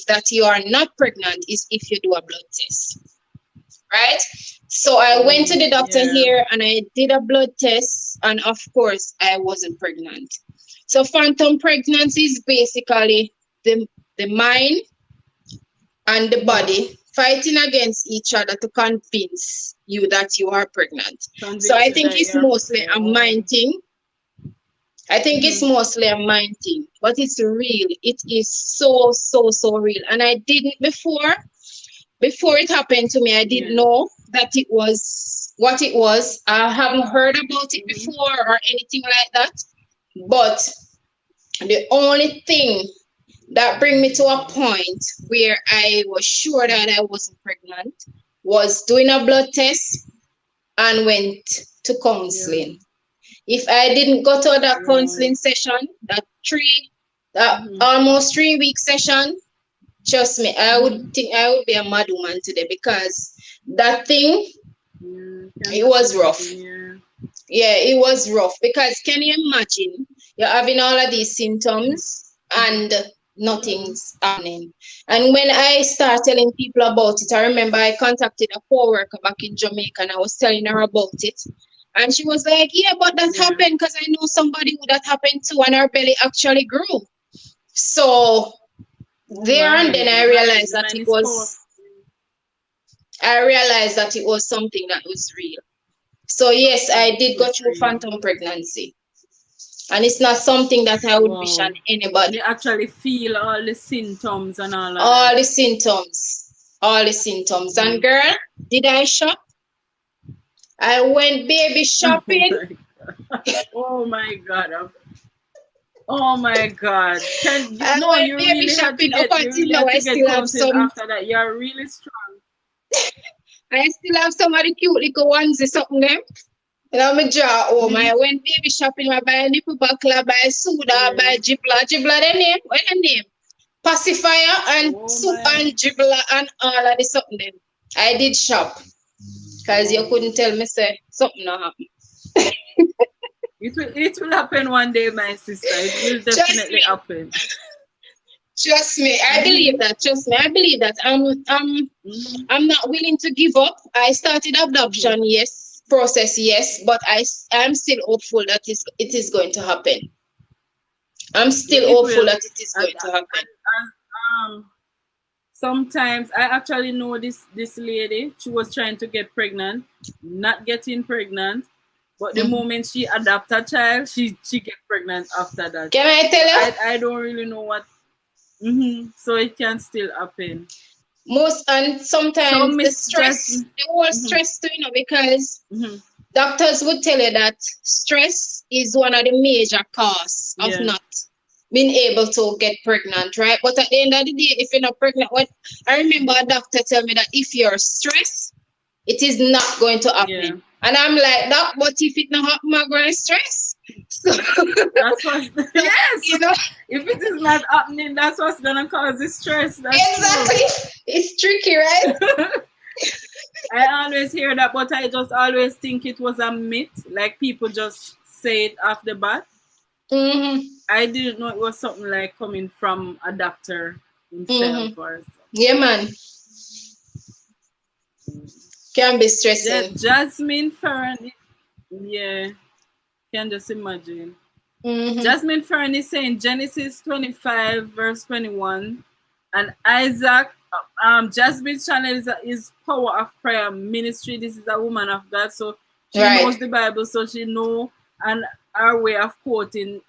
that you are not pregnant is if you do a blood test. Right? So I went to the doctor here and I did a blood test, and of course I wasn't pregnant. So phantom pregnancy is basically the mind and the body fighting against each other to convince you that you are pregnant. So I think it's mostly a mind thing. I think it's mostly a mind thing, but it's real. It is so real. And I didn't before it happened to me, I didn't know that it was what it was. I haven't heard about it before or anything like that. But the only thing that bring me to a point where I was sure that I wasn't pregnant was doing a blood test and went to counseling. If I didn't go to that counseling session, that almost 3 week session, trust me, I would think I would be a mad woman today, because that thing, it was rough. Yeah, it was rough, because can you imagine you're having all of these symptoms and nothing's happening? And when I start telling people about it, I remember I contacted a co-worker back in Jamaica and I was telling her about it. And she was like, yeah, but that happened because I know somebody who that happened to, and her belly actually grew. So there and then I realized that it was something that was real. So yes, I did go through phantom pregnancy, and it's not something that I would wish on anybody. You actually feel all the symptoms and all of all the symptoms. And girl, did I shop? I went baby shopping. Oh my god. Oh my god. You really shopping have to get, now. I still have some. After that, you're really strong. I still have some of the cute little onesie something them. And I'm a jar home. I went baby shopping. I buy a nipple buckle, I buy soda, buy Gibla. Gibla, their name? What their name? Pacifier and soup and Gibla and all of the something them. I did shop. Because you couldn't tell me say something not happen. It will happen one day, my sister. It will definitely happen. Trust me, I believe that. Trust me, I believe that. I'm not willing to give up. I started adoption, yes, process, yes, but I'm still hopeful that it is going to happen. I'm still hopeful that it is going to happen. Sometimes I actually know this lady. She was trying to get pregnant, not getting pregnant. But the moment she adopt a child, she get pregnant after that. Can I tell you? I don't really know what. So it can still happen. Sometimes the stress, the whole stress too, because doctors would tell you that stress is one of the major causes of not being able to get pregnant, right? But at the end of the day, if you're not pregnant, what I remember a doctor tell me that if you're stressed, it is not going to happen. Yeah. And I'm like, that, but if it not happen, I'm going to stress. So, that's what, yes. You know, if it is not happening, that's what's gonna cause the stress. That's exactly. True. It's tricky, right? I always hear that, but I just always think it was a myth. Like people just say it off the bat. I didn't know it was something like coming from a doctor himself or something. Yeah, man. Can be stressing. Jasmine Fearon, yeah, can just imagine. Jasmine Fearon is saying Genesis 25 verse 21, and Isaac. Jasmine's channel is Power of Prayer Ministry. This is a woman of God, so she knows the Bible, so she know and our way of quoting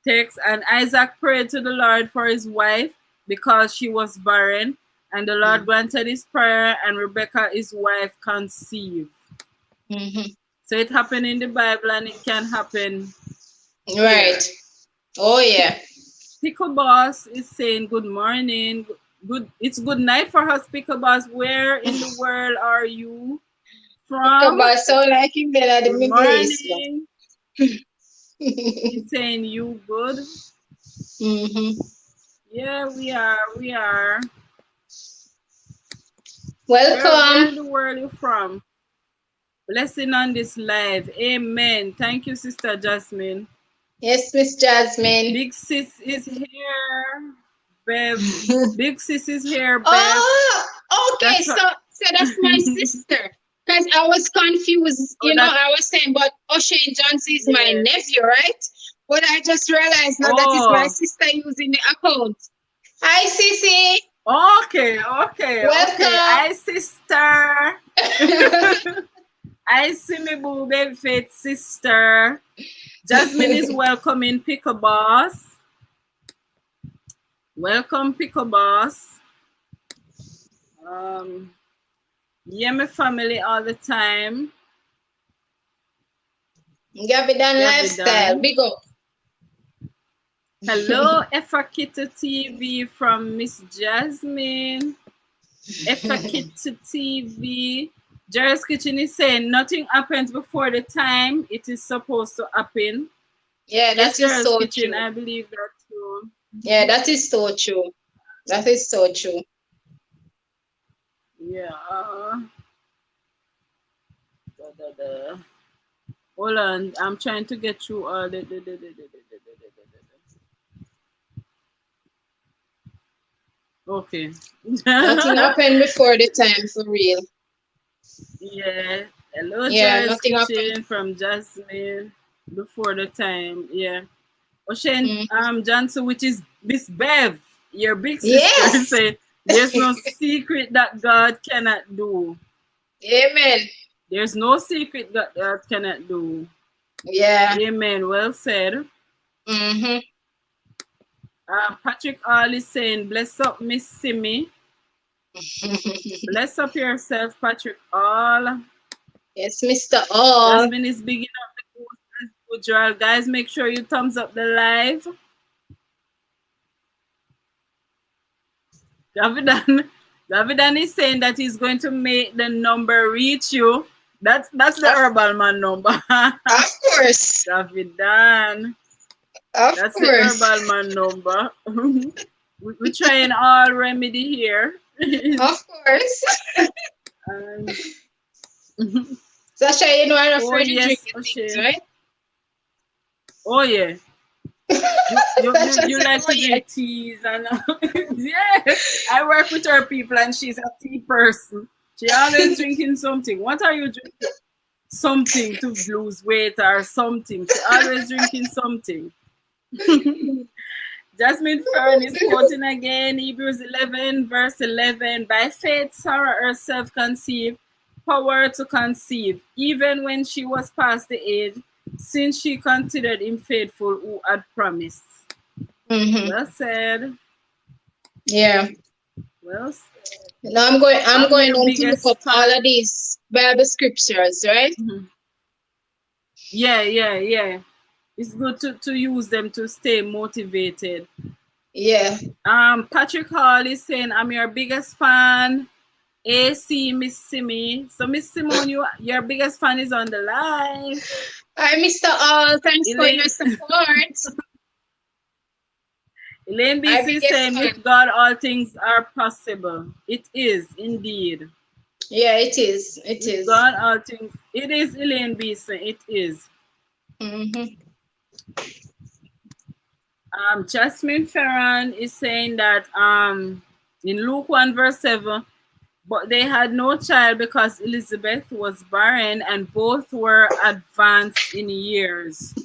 text. And Isaac prayed to the Lord for his wife because she was barren, and the Lord granted his prayer, and Rebecca, his wife, conceived. So it happened in the Bible, and it can happen. Right. Here. Oh yeah. Pickle Boss is saying good morning. It's good night for us, Pickle Boss. Where in the world are you from? Pickle Boss sound like him at the Middle East. He's saying you good. Yeah, we are. Welcome. Where in the world are you from? Blessing on this live. Amen. Thank you, Sister Jasmine. Yes, Miss Jasmine. Big sis is here. Bev. Big sis is here, Bev. Oh, okay. So that's my sister. Because I was confused. You know, I was saying, but O'Shane Johnson is my nephew, right? But I just realized now that is my sister using the account. Hi, Sissy. Okay. Welcome. Okay. Hi, sister. I see me boo, Babyfaith sister. Jasmine is welcoming Pickle Boss. Welcome, Pickle Boss. Yeah, my family all the time. Gavidan Lifestyle, big up. Hello, Efakita TV from Miss Jasmine. Efakita TV. Jerry's Kitchen is saying nothing happens before the time it is supposed to happen. Yeah, that is so Kitchen, true. I believe that too. Yeah, that is so true. That is so true. Yeah. Hold on, I'm trying to get through all the. Okay. Nothing happened before the time, for real. Yeah. Hello, yeah, nothing happened from Jasmine before the time. Yeah. O'Shane Johnson, which is Miss Bev, your big sister, say there's no secret that God cannot do. Amen. There's no secret that God cannot do. Yeah. Amen. Well said. Patrick All is saying, bless up Miss Simi. Bless up yourself, Patrick All. Yes, Mr. All. Jasmine is bigging up the post as usual. Guys, make sure you thumbs up the live. Gavidan is saying that he's going to make the number reach you. That's the herbal man number. Of course. Gavidan. That's the herbal man number. We're trying all remedy here. Of course. Sasha, you know I'm afraid to drink things, right? Oh yeah. You like to drink teas and yeah. I work with her people and she's a tea person. She always drinking something. What are you drinking? Something to lose weight or something. She always drinking something. Jasmine Fearon is quoting again Hebrews 11 verse 11. By faith Sarah herself conceived power to conceive, even when she was past the age, since she considered him faithful who had promised. Well said. Yeah. Well said. Now I'm going on to look up all of these Bible scriptures, right? Yeah. It's good to use them to stay motivated. Yeah. Patrick Hall is saying, I'm your biggest fan. AC Miss Simi. So Miss Simone, your biggest fan is on the live. Hi, Mr. All. Thanks for your Elaine, support. Elaine I BC is biggest saying, fan. with God all things are possible. It is indeed. Yeah, it is. It With is. God all things. It is Elaine BC. It is. Mm-hmm. Jasmine Ferran is saying that in Luke 1 verse 7, but they had no child because Elizabeth was barren and both were advanced in years.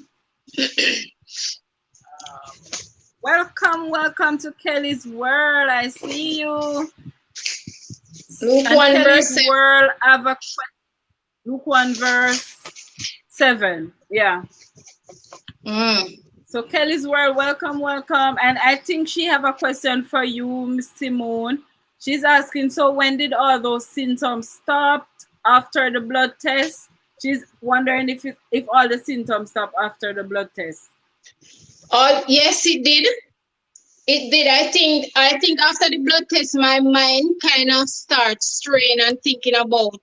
Welcome to Kelly's World. I see you. Luke And 1 verse Kelly's 7. World have a Luke 1 verse 7. Yeah. So Kelly's World, welcome. And I think she have a question for you, Miss Simone. She's asking, so when did all those symptoms stop after the blood test? She's wondering if all the symptoms stop after the blood test. Yes, it did. It did. I think after the blood test, my mind kind of starts straying and thinking about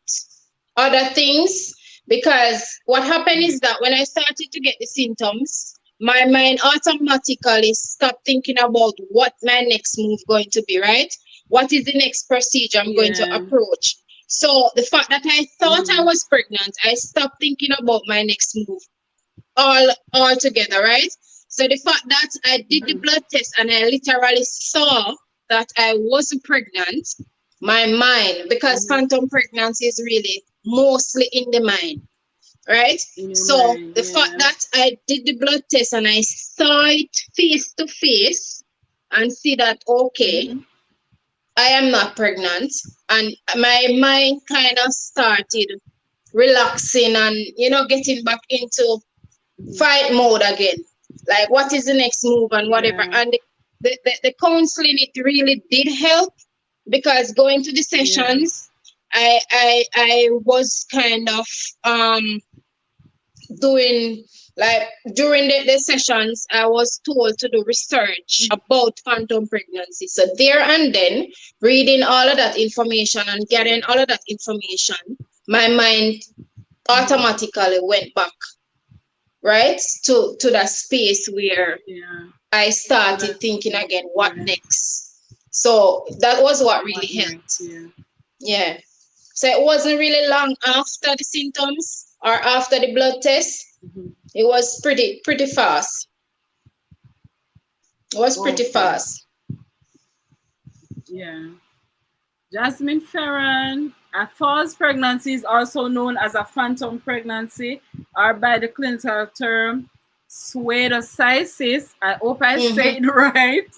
other things, because what happened is that when I started to get the symptoms, my mind automatically stopped thinking about what my next move going to be, right? What is the next procedure I'm going to approach? So the fact that I thought I was pregnant, I stopped thinking about my next move all together, right? So the fact that I did the blood test and I literally saw that I wasn't pregnant, my mind, because phantom pregnancy is really mostly in the mind, right? So the fact that I did the blood test and I saw it face to face and see that, okay, I am not pregnant, and my mind kind of started relaxing and getting back into fight mode again. Like, what is the next move and whatever. And the counseling, it really did help, because going to the sessions, I was kind of doing, like, during the sessions, I was told to do research about phantom pregnancy. So there and then, reading all of that information and getting all of that information, my mind automatically went back, right, to that space where I started thinking again, what next? So that was what really helped. Yeah. So it wasn't really long after the symptoms or after the blood test. It was pretty fast. It was pretty fast. Yeah. Jasmine Ferran, a false pregnancy is also known as a phantom pregnancy, or by the clinical term pseudocyesis. I hope I say it right.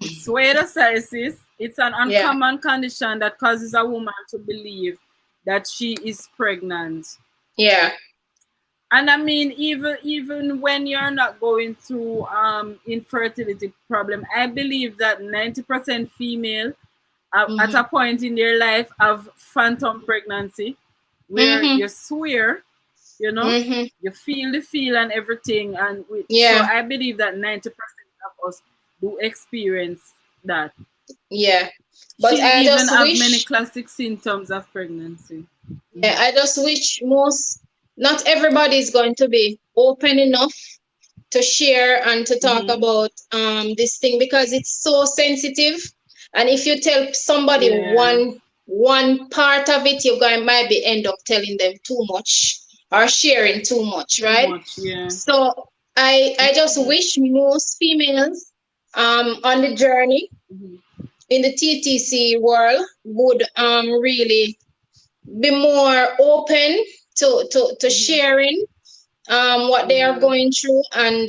Pseudocyesis. It's an uncommon condition that causes a woman to believe that she is pregnant. Yeah. And I mean, even when you're not going through infertility problem, I believe that 90% female at a point in their life have phantom pregnancy, where you swear, you feel the feel and everything, and so I believe that 90% of us do experience that. Yeah, but she I even just have wish many classic symptoms of pregnancy. Yeah, I just wish not everybody is going to be open enough to share and to talk about this thing, because it's so sensitive. And if you tell somebody one part of it, you guys might be end up telling them too much or sharing too much, right? So I just wish most females on the journey in the TTC world would really be more open to sharing what they are going through. And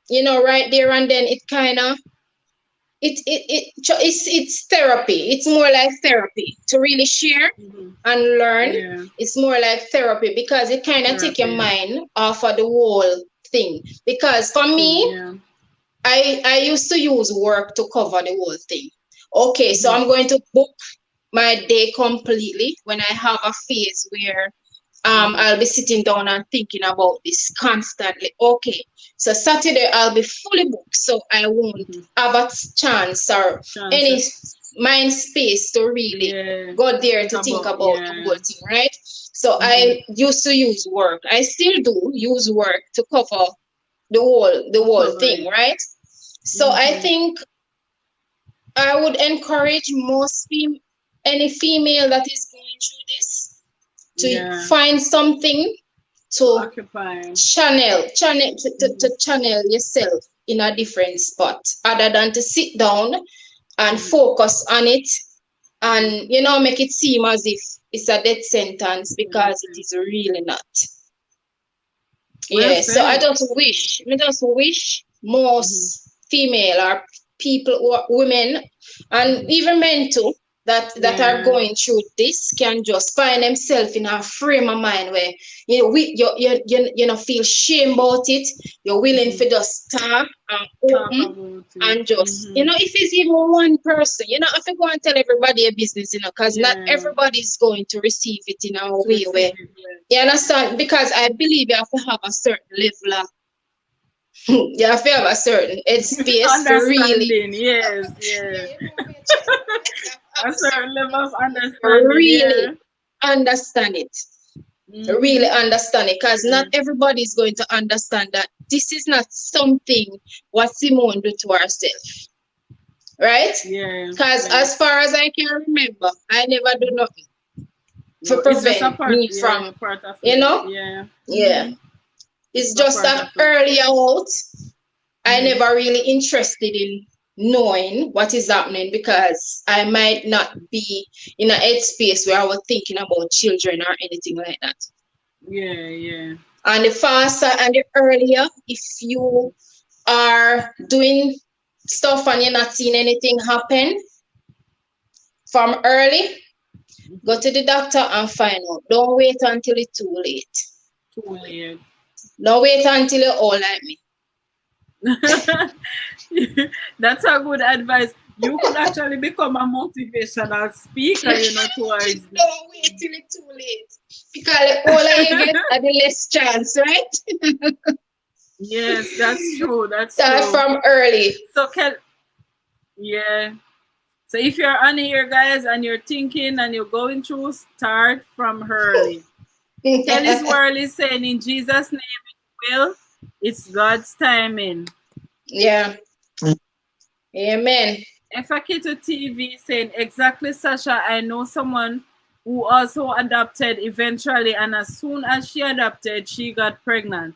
right there and then, it kind of it's therapy. It's more like therapy to really share and learn. It's more like therapy, because it kind of take your mind off of the whole thing. Because for me, I used to use work to cover the whole thing. Okay, so I'm going to book my day completely when I have a phase where I'll be sitting down and thinking about this constantly. Okay, so Saturday I'll be fully booked, so I won't have a chance or any mind space to really go there to think about the whole thing, right? So I used to use work. I still do use work to cover the whole thing, right? So I think I would encourage any female that is going through this to find something to channel yourself in a different spot, other than to sit down and focus on it and make it seem as if it's a death sentence, because it is really not. So I just wish most female or people or women and even men too that are going through this can just find themselves in a frame of mind where you know feel shame about it. You're willing to just talk and open and just if it's even one person, you don't have to go and tell everybody your business, because not everybody's going to receive it in a way where you understand, because I believe you have to have a certain level of you have to have a certain headspace to really a certain level of understanding, really understand it. Really understand it, because not everybody is going to understand that this is not something what Simone do to herself, right? Because as far as I can remember, I never do nothing to prevent me from it's just that earlier out I never really interested in knowing what is happening, because I might not be in a headspace where I was thinking about children or anything like that. And the faster and the earlier, if you are doing stuff and you're not seeing anything happen from early, go to the doctor and find out. Don't wait until it's too late. Don't wait until you're old like me. That's a good advice. You could actually become a motivational speaker, towards. Don't wait till it's too late. Because the older you get, the less chance, right? Yes, that's true. Start from early. So so if you're on here, guys, and you're thinking and you're going through, start from early. Kelly's World is saying, in Jesus' name it will. It's God's timing. Yeah. Amen. Efakito TV saying, exactly, Sasha. I know someone who also adopted eventually, and as soon as she adopted, she got pregnant.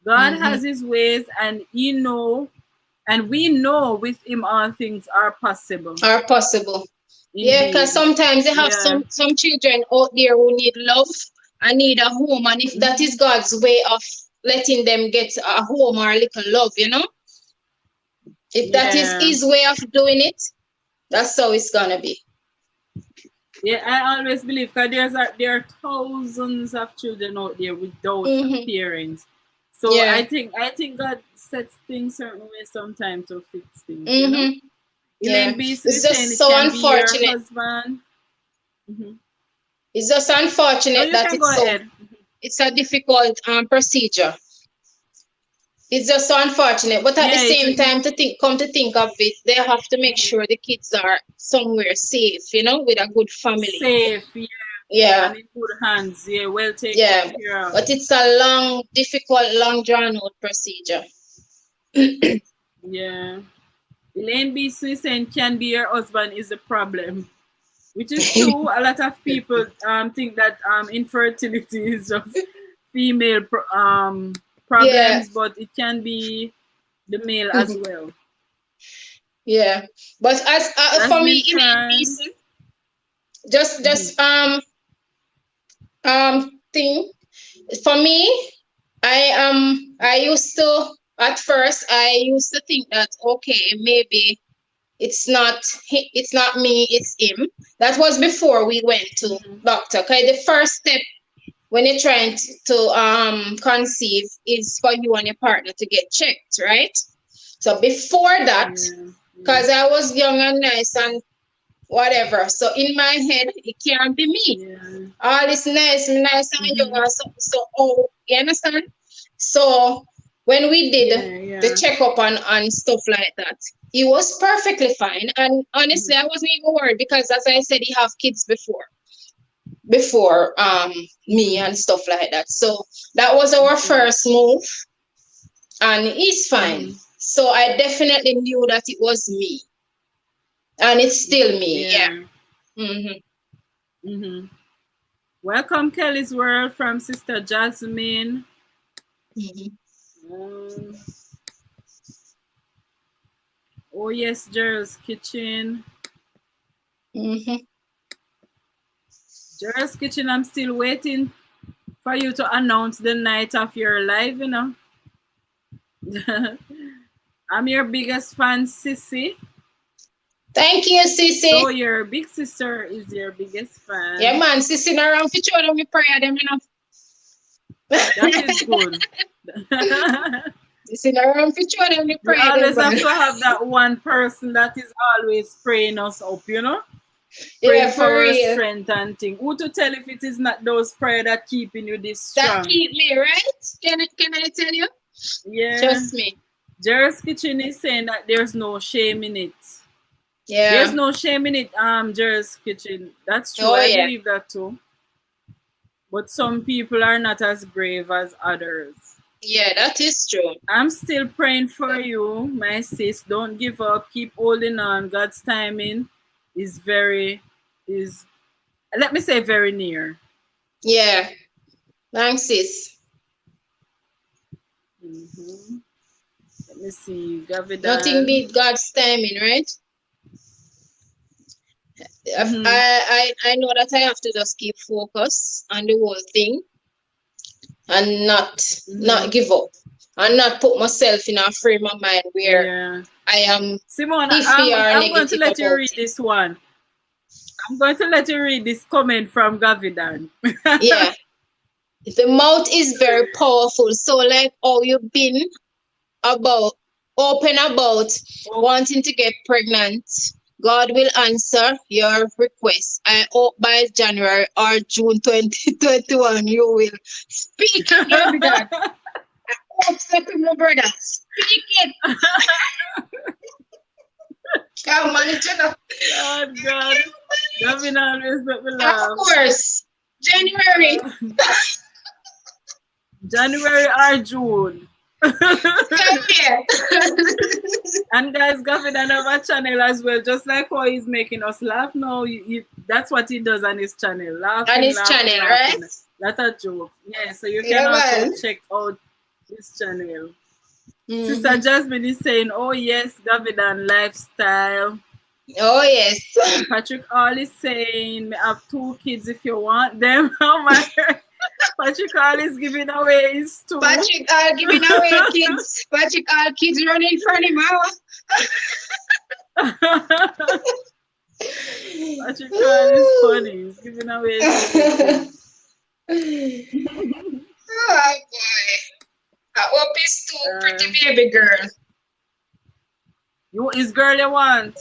God has his ways, and we know with him all things are possible. Yeah, because sometimes they have some children out there who need love and need a home, and if that is God's way of letting them get a home or a little love, if that is his way of doing it, that's how it's gonna be. Yeah, I always believe, because there are thousands of children out there without parents. So I think God sets things certain ways sometimes to fix things. It's just so unfortunate. It's just unfortunate that it's a difficult procedure. It's just so unfortunate, but at the same time, come to think of it, they have to make sure the kids are somewhere safe, with a good family. Safe, and in good hands, well taken care of. But it's a difficult, drawn out procedure. Elaine B. saying, can be your husband is the problem, which is true. A lot of people think that infertility is just female problems, but it can be the male as well. Yeah, but as for me, thing for me, I used to at first think that okay, maybe it's not me, it's him. That was before we went to doctor. Okay, the first step when you're trying to conceive is for you and your partner to get checked, right? So before that, because I was young and nice and whatever. So in my head, it can't be me. Yeah. All this nice and young and so oh, you understand? So when we did Yeah. the Yeah. checkup and stuff like that, he was perfectly fine. And honestly, I wasn't even worried because as I said, he have kids before me and stuff like that. So that was our first move and he's fine. So I definitely knew that it was me. And it's still me, yeah. Yeah. Mm-hmm. Welcome, Kelly's World from Sister Jasmine. Mm-hmm. Oh yes, Gerald's Kitchen. Mm-hmm. Gerald's Kitchen, I'm still waiting for you to announce the night of your live, you know. I'm your biggest fan, Sissy. Thank you, Sissy. So your big sister is your biggest fan. Yeah, man, Sissy around for show them prayer them, you know. That is good. Sissy around for show them prayer. You always have to have that one person that is always praying us up, you know. Praying for our strength and thing. Who to tell if it is not those prayers that keeping you this strong? That keep me, right? Can I tell you? Yeah. Trust me. Jerry's Kitchen is saying that there's no shame in it. Yeah. There's no shame in it, Jerry's Kitchen. That's true. I believe that too. But some people are not as brave as others. Yeah, that is true. I'm still praying for you, my sis. Don't give up. Keep holding on. God's timing is let me say very near. Yeah. Thanks, sis. Let me see. Gavidan. Nothing beat God's timing, right? I know that I have to just keep focus on the whole thing and not give up and not put myself in a frame of mind where I am Simone, iffy or I'm going to negative let you about read it. this one. I'm going to let you read this comment from Gavidan. Yeah. The mouth is very powerful. So like how you've been open about wanting to get pregnant, God will answer your request. I hope by January or June 2021 you will speak in that. I hope so, my brother. Speak it. Can't manage it. God. Gavin always let me laugh. Of course. January. January or June. And guys, Gavidan have a channel as well, just like how he's making us laugh. No, that's what he does on his channel. Laughing, on his laughing, channel, laughing. right? That's a joke. Yeah, so you can also check out his channel. Sister Jasmine is saying, oh yes, Gavidan Lifestyle. Oh yes. Patrick All is saying, I have 2 kids if you want them. Oh my God. Patrick All is giving away his 2. Patrick All giving away kids. Patrick All kids running for him. Patrick All is funny. He's giving away his 2 kids. Oh boy. I hope it's 2 pretty baby girl. Is girl you want?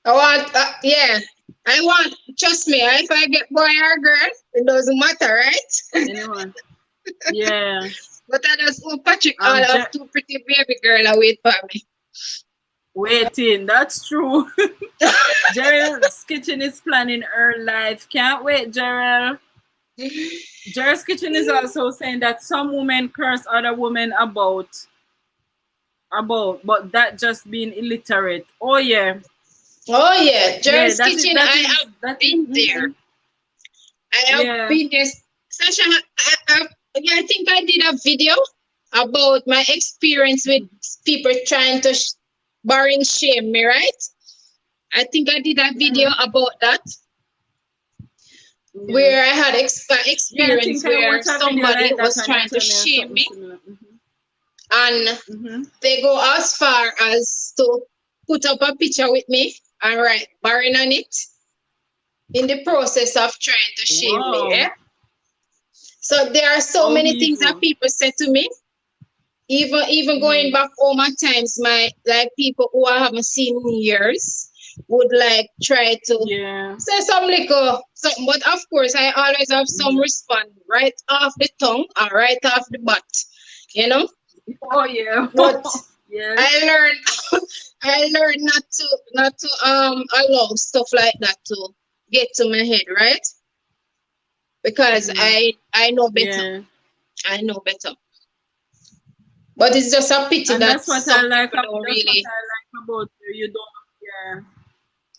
I want, yeah. I want, trust me, if I get boy or girl, it doesn't matter, right? Anyone. Yeah. But I just hope Patrick All have 2 pretty baby girl and wait for me. Waiting, that's true. Gerald's Kitchen is planning her life. Can't wait, Gerald. Gerald's Kitchen is also saying that some women curse other women about, but that just being illiterate. Oh yeah. Oh yeah, Gerald's Kitchen. I have been there. I have been there. Sasha, I think I did a video about my experience with people trying to barring shame me, right? I think I did a video about that. Where I had experience where somebody was trying to shame me. And they go as far as to put up a picture with me and write barring on it in the process of trying to shame me. Yeah? So there are so many things that people say to me. Even going back all my times, people who I haven't seen in years, would like try to Yeah. say some little something. But of course, I always have some response right off the tongue or right off the butt, you know. Oh yeah. But Yes. I learned I learned not to allow stuff like that to get to my head, right? Because I know better. Yeah. I know better. But it's just a pity And that that's what I some like. people don't That's what really. I like about you. You don't.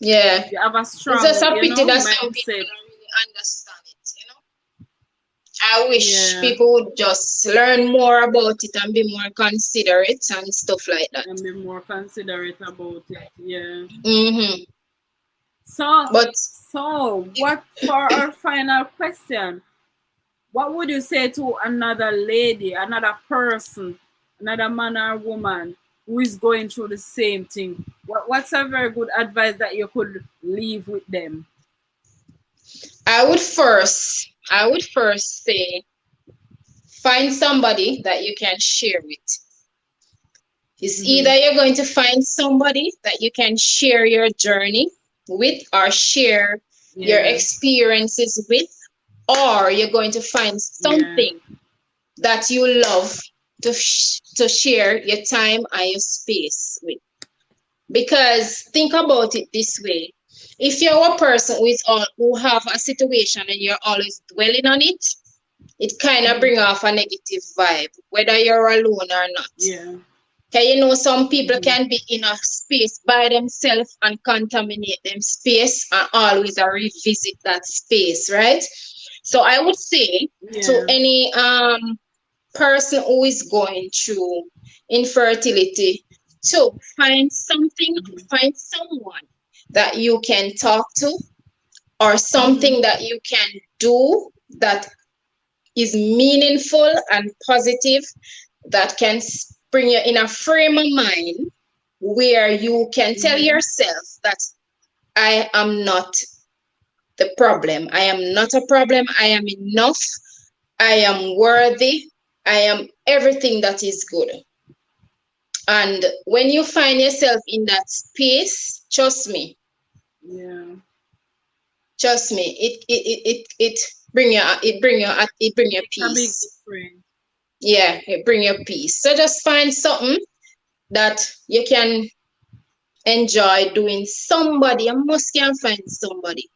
Yeah. Yeah. You have a It's just strong, a pity that some people mindset. don't really understand it, you know. I wish Yeah. people would just learn more about it and be more considerate and stuff like that. And be more considerate about it. Yeah. Mm-hmm. So, But what for our final question? What would you say to another lady, another person, another man or woman who is going through the same thing? What's a very good advice that you could leave with them? I would first say find somebody that you can share with. It's Mm-hmm. either you're going to find somebody that you can share your journey with or share your Yeah. experiences with, or you're going to find Yeah. something that you love to share your time and your space with. Because think about it this way. If you're a person who have a situation and you're always dwelling on it, it kind of Mm-hmm. bring off a negative vibe, whether you're alone or not. Yeah. Okay, you know, some people Mm-hmm. can be in a space by themselves and contaminate them space and always revisit that space, right? So I would say to Yeah. any person who is going through infertility to find someone that you can talk to or Mm-hmm. something that you can do that is meaningful and positive that can bring you in a frame of mind where you can tell Mm-hmm. yourself that I am not the problem. I am not a problem. I am enough. I am worthy. I am everything that is good. And when you find yourself in that space, Yeah. trust me, it bring your A big peace. difference. Yeah, it bring your peace. So just find something that you can enjoy doing. Somebody, you must can find somebody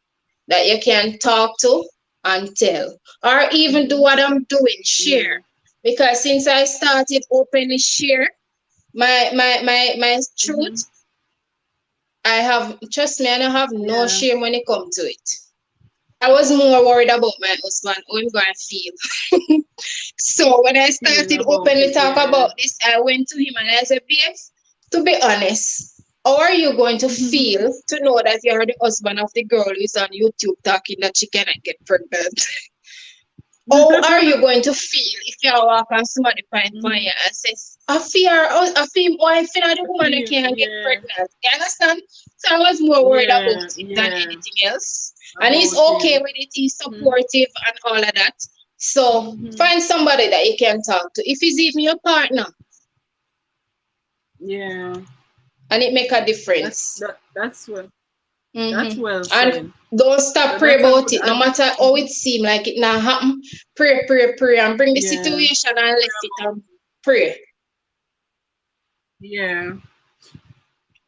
that you can talk to and tell, or even do Mm-hmm. what I'm doing, Yeah. share. Because since I started openly share my Mm-hmm. truth, I have trust me, I don't have no Yeah. shame when it comes to it. I was more worried about my husband, how I'm gonna feel. So when I Feeling started about openly it. talk Yeah. about this, I went to him and I said, babes, to be honest, how are you going to feel to know that you're the husband of the girl who's on YouTube talking that she cannot get pregnant? How are you going to feel if you walk on somebody point for you Mm-hmm. and says, I feel wife you know the I woman who feel. can't get Yeah. pregnant. You understand? So I was more worried about Yeah. it than Yeah. anything else. And he's About okay him. with it, he's Mm-hmm. supportive and all of that. So Mm-hmm. find somebody that you can talk to. If he's even your partner, Yeah. and it make a That's difference. that. That's Mm-hmm. well And said. don't So stop pray that's a about good it. No advice. matter how it seem like it now happen. Pray, pray, pray, and bring the Yeah. situation and left it and pray. Yeah.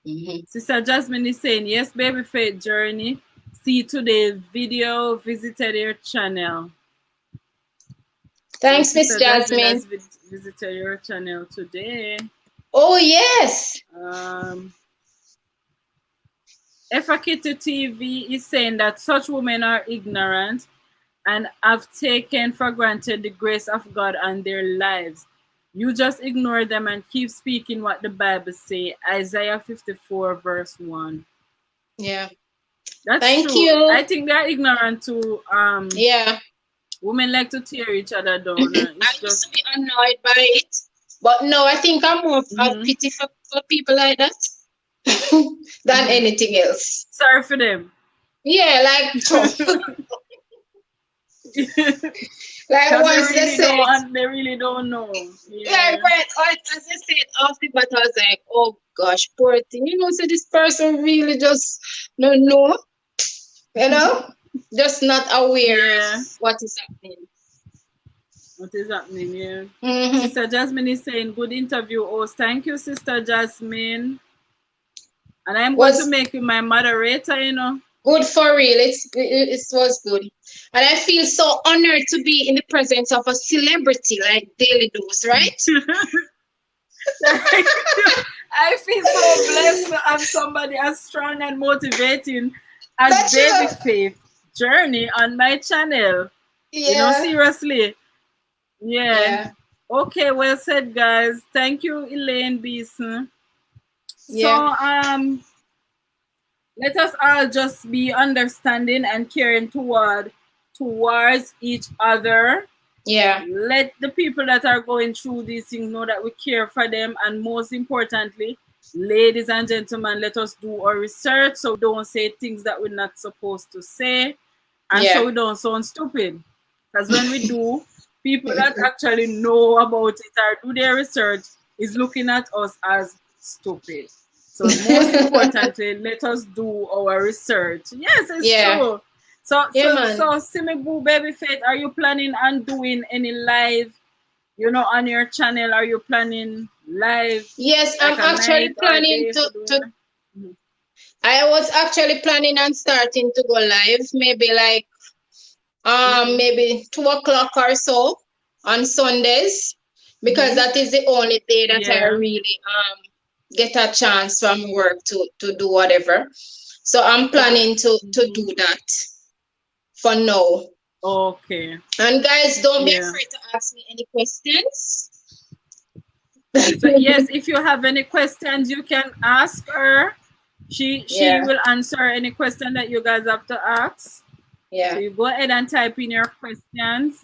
Mm-hmm. Sister Jasmine is saying, yes, Babyfaith journey. See today's video, visited your channel. So Thanks, Miss Sister Jasmine Jasmine. has visited your channel today. Oh yes. Um, Efakita TV is saying that such women are ignorant and have taken for granted the grace of God on their lives. You just ignore them and keep speaking what the Bible say. Isaiah 54 verse 1. Yeah. That's Thank true. you. I think they're ignorant too. Yeah. Women like to tear each other down. I It's used to just be annoyed by it, but no, I think I'm more of mm-hmm, pity for people like that than mm-hmm. anything else. Sorry for them. Yeah, like Like Because once they said it, they really don't know. yeah, Yeah. right. As I said off the bat, I was like, oh gosh, poor thing. So this person really just no know, you know, just not aware of Yeah. what is happening. What is happening? Yeah. Mm-hmm. Sister Jasmine is saying, good interview host. Thank you, Sister Jasmine. And I'm going to Was make you my moderator. good for real. It was good, and I feel so honored to be in the presence of a celebrity like Daily Dose, right? Thank you. I feel so blessed to have somebody as strong and motivating as That you, Babyfaith journey on my channel. yeah, Seriously. Yeah. yeah, Okay, well said, guys. Thank you, Elaine Beeson. So, yeah, let us all just be understanding and caring towards each other. yeah, Let the people that are going through these things know that we care for them, and most importantly, ladies and gentlemen, let us do our research so we don't say things that we're not supposed to say, and so yeah. we don't sound stupid. Because when we do, people that actually know about it or do their research is looking at us as stupid. So most importantly, let us do our research. Yes, it's Yeah, true. So yeah, so man. so Simi Boo Babyfaith, are you planning on doing any live, on your channel? Are you planning live Yes, like I'm a night actually or a planning day to, for doing to that? Mhm. I was actually planning on starting to go live, maybe like Mhm. maybe 2 o'clock or so on Sundays, because Mhm. that is the only day that I Yeah. really get a chance from work to do whatever. So I'm planning to Mhm. do that for now. Okay. And guys, don't be Yeah. afraid to ask me any questions. So yes, if you have any questions, you can ask her. She Yeah, will answer any question that you guys have to ask. So yeah. you go ahead and type in your questions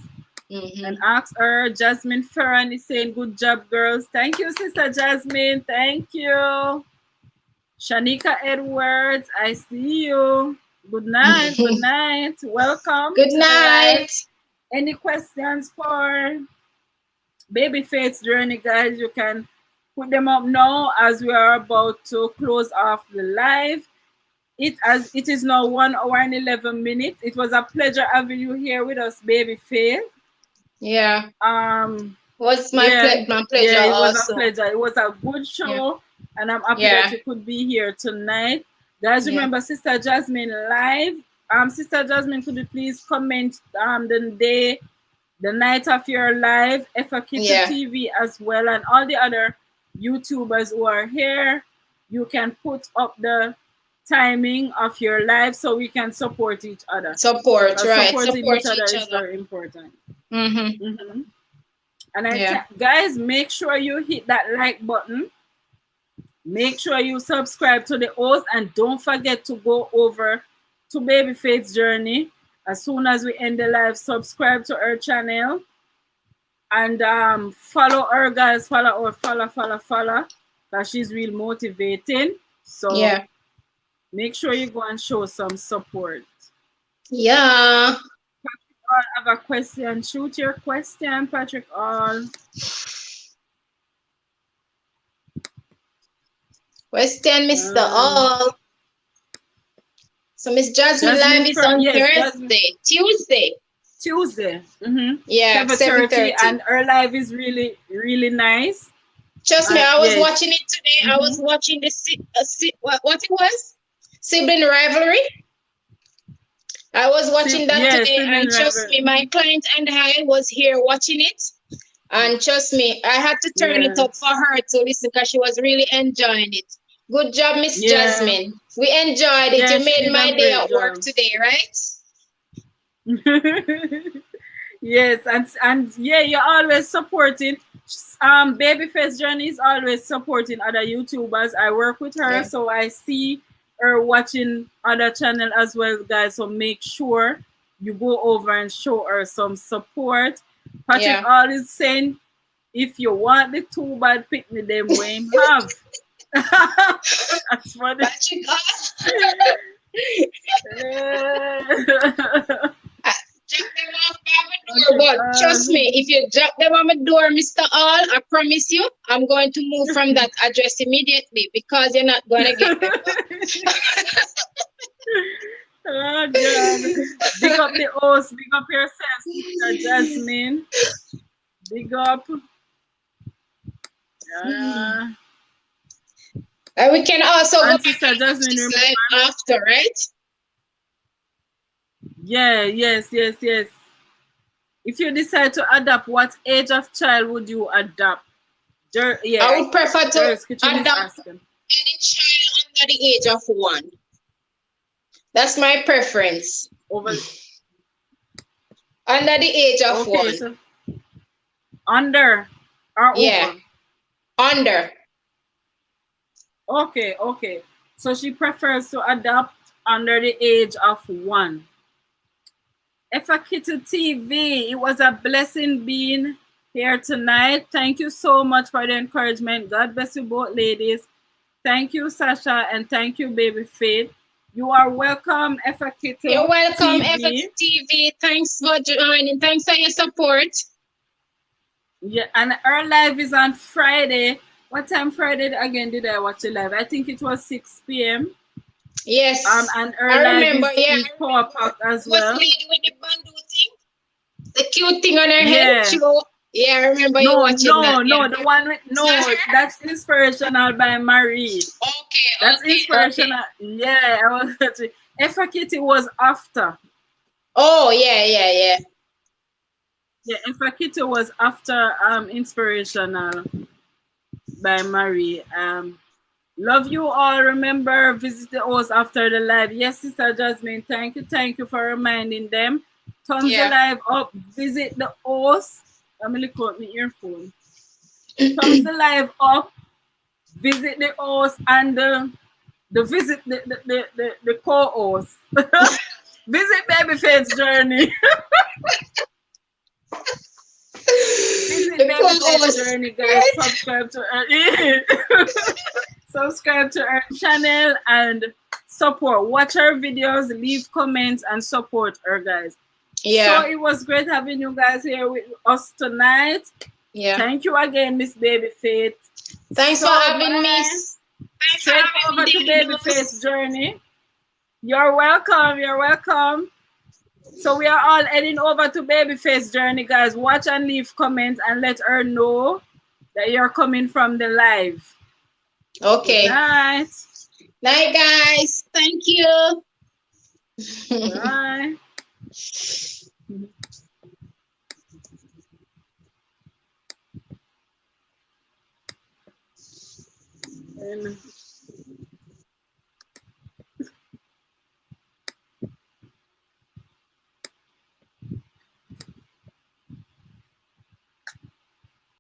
and Mm-hmm. ask her. Jasmine Ferran is saying, good job, girls. Thank you, Sister Jasmine. Thank you. Shanika Edwards, I see you. Good night. Good night. Welcome Good to the live. night. Any questions for Babyfaith's journey, guys? You can put them up now as we are about to close off the live. It is now 1 hour and 11 minutes. It was a pleasure having you here with us, Babyfaith. Yeah, Um, was yeah, my pleasure yeah, it was a also. pleasure. It was a good Yeah, show, and I'm happy that yeah, you could be here tonight. Guys, yeah. remember Sister Jasmine live. Sister Jasmine, could you please comment the night of your live, Efakita Yeah, TV as well, and all the other YouTubers who are here. You can put up the timing of your live so we can support each other. support, Because right? supporting Support each other each is other. very important. Mm-hmm. Mm-hmm. And Yeah. guys, make sure you hit that like button. Make sure you subscribe to the host, and don't forget to go over to Babyfaith's journey. As soon as we end the live, subscribe to her channel and follow her, guys. Follow, because she's real motivating. So Yeah. make sure you go and show some support. Yeah. All have a question. Shoot your question, Patrick. All. Question, Mr. Um, All. So Miss Jasmine live Jasmine is for on yes, Jasmine Tuesday. Tuesday. Yeah, 7:30, 7:30. and her live is really really nice. Trust me, I was watching Yes. it today. I was watching what it was? Sibling rivalry. I was watching that Yes, today, sibling and trust rival. me, my client and I was here watching it. And trust me, I had to turn it Yeah. up for her to listen because she was really enjoying it. Good job, Miss Yeah. Jasmine. We enjoyed it. Yeah, You she made did a my day great at work job. today, right? Yes, and yeah, you're always supporting. Babyface Journey is always supporting other YouTubers. I work with her, Yeah. so I see her watching other channel as well, guys. So make sure you go over and show her some support. Patrick Yeah. All is saying, if you want the two bad pick me them way him have. That's funny. Patrick, check them off, door, but trust me, if you drop them on my door, Mr. All, I promise you, I'm going to move from that address immediately because you're not going to get them back. Oh God. Big up the host, big up yourself, Sister Jasmine. Big up. And we can also go And back Sister and watch Jasmine, this remember? live after, right? Yeah, yes. If you decide to adopt, what age of child would you adopt? I would prefer to adopt asking. any child under the age of 1. That's my preference. Over. Under the age of 1. So under or Yeah. over? Under. Okay. So she prefers to adopt under the age of 1. Efakito TV, it was a blessing being here tonight. Thank you so much for the encouragement. God bless you both, ladies. Thank you, Sasha, and thank you, Babyfaith. You are welcome, Efakito. You're welcome, TV. TV. Thanks for joining. Thanks for your support. Yeah, and our live is on Friday. What time Friday again did I watch the live? I think it was 6 p.m. Yes. And her I live remember, is P.O.P as well. Was lady with the bandu thing? The cute thing on her head? Yeah, I remember you watching that. No, the one with that's inspirational by Marie. Okay, that's inspirational. Okay. Yeah, I was watching. Effa Kitty was after. Oh, yeah. Yeah, Effa Kitty was after inspirational by Marie. Love you all. Remember, visit the host after the live. Yes, Sister Jasmine, thank you for reminding them. Thumbs the live up. Visit the host. I'm gonna look at my earphone. Thumbs the live up. Visit the host and visit the co-host. Visit Babyfaith's journey. Visit Babyfaith's journey, guys. Subscribe to her. Subscribe to her channel and support. Watch her videos, leave comments, and support her, guys. Yeah. So it was great having you guys here with us tonight. Yeah. Thank you again, Miss Babyfaith. Thanks for having me. Straight over to Babyfaith's journey. You're welcome. So we are all heading over to Babyfaith's journey, guys. Watch and leave comments and let her know that you're coming from the live. Okay. Good night. Night, guys. Thank you. Bye. And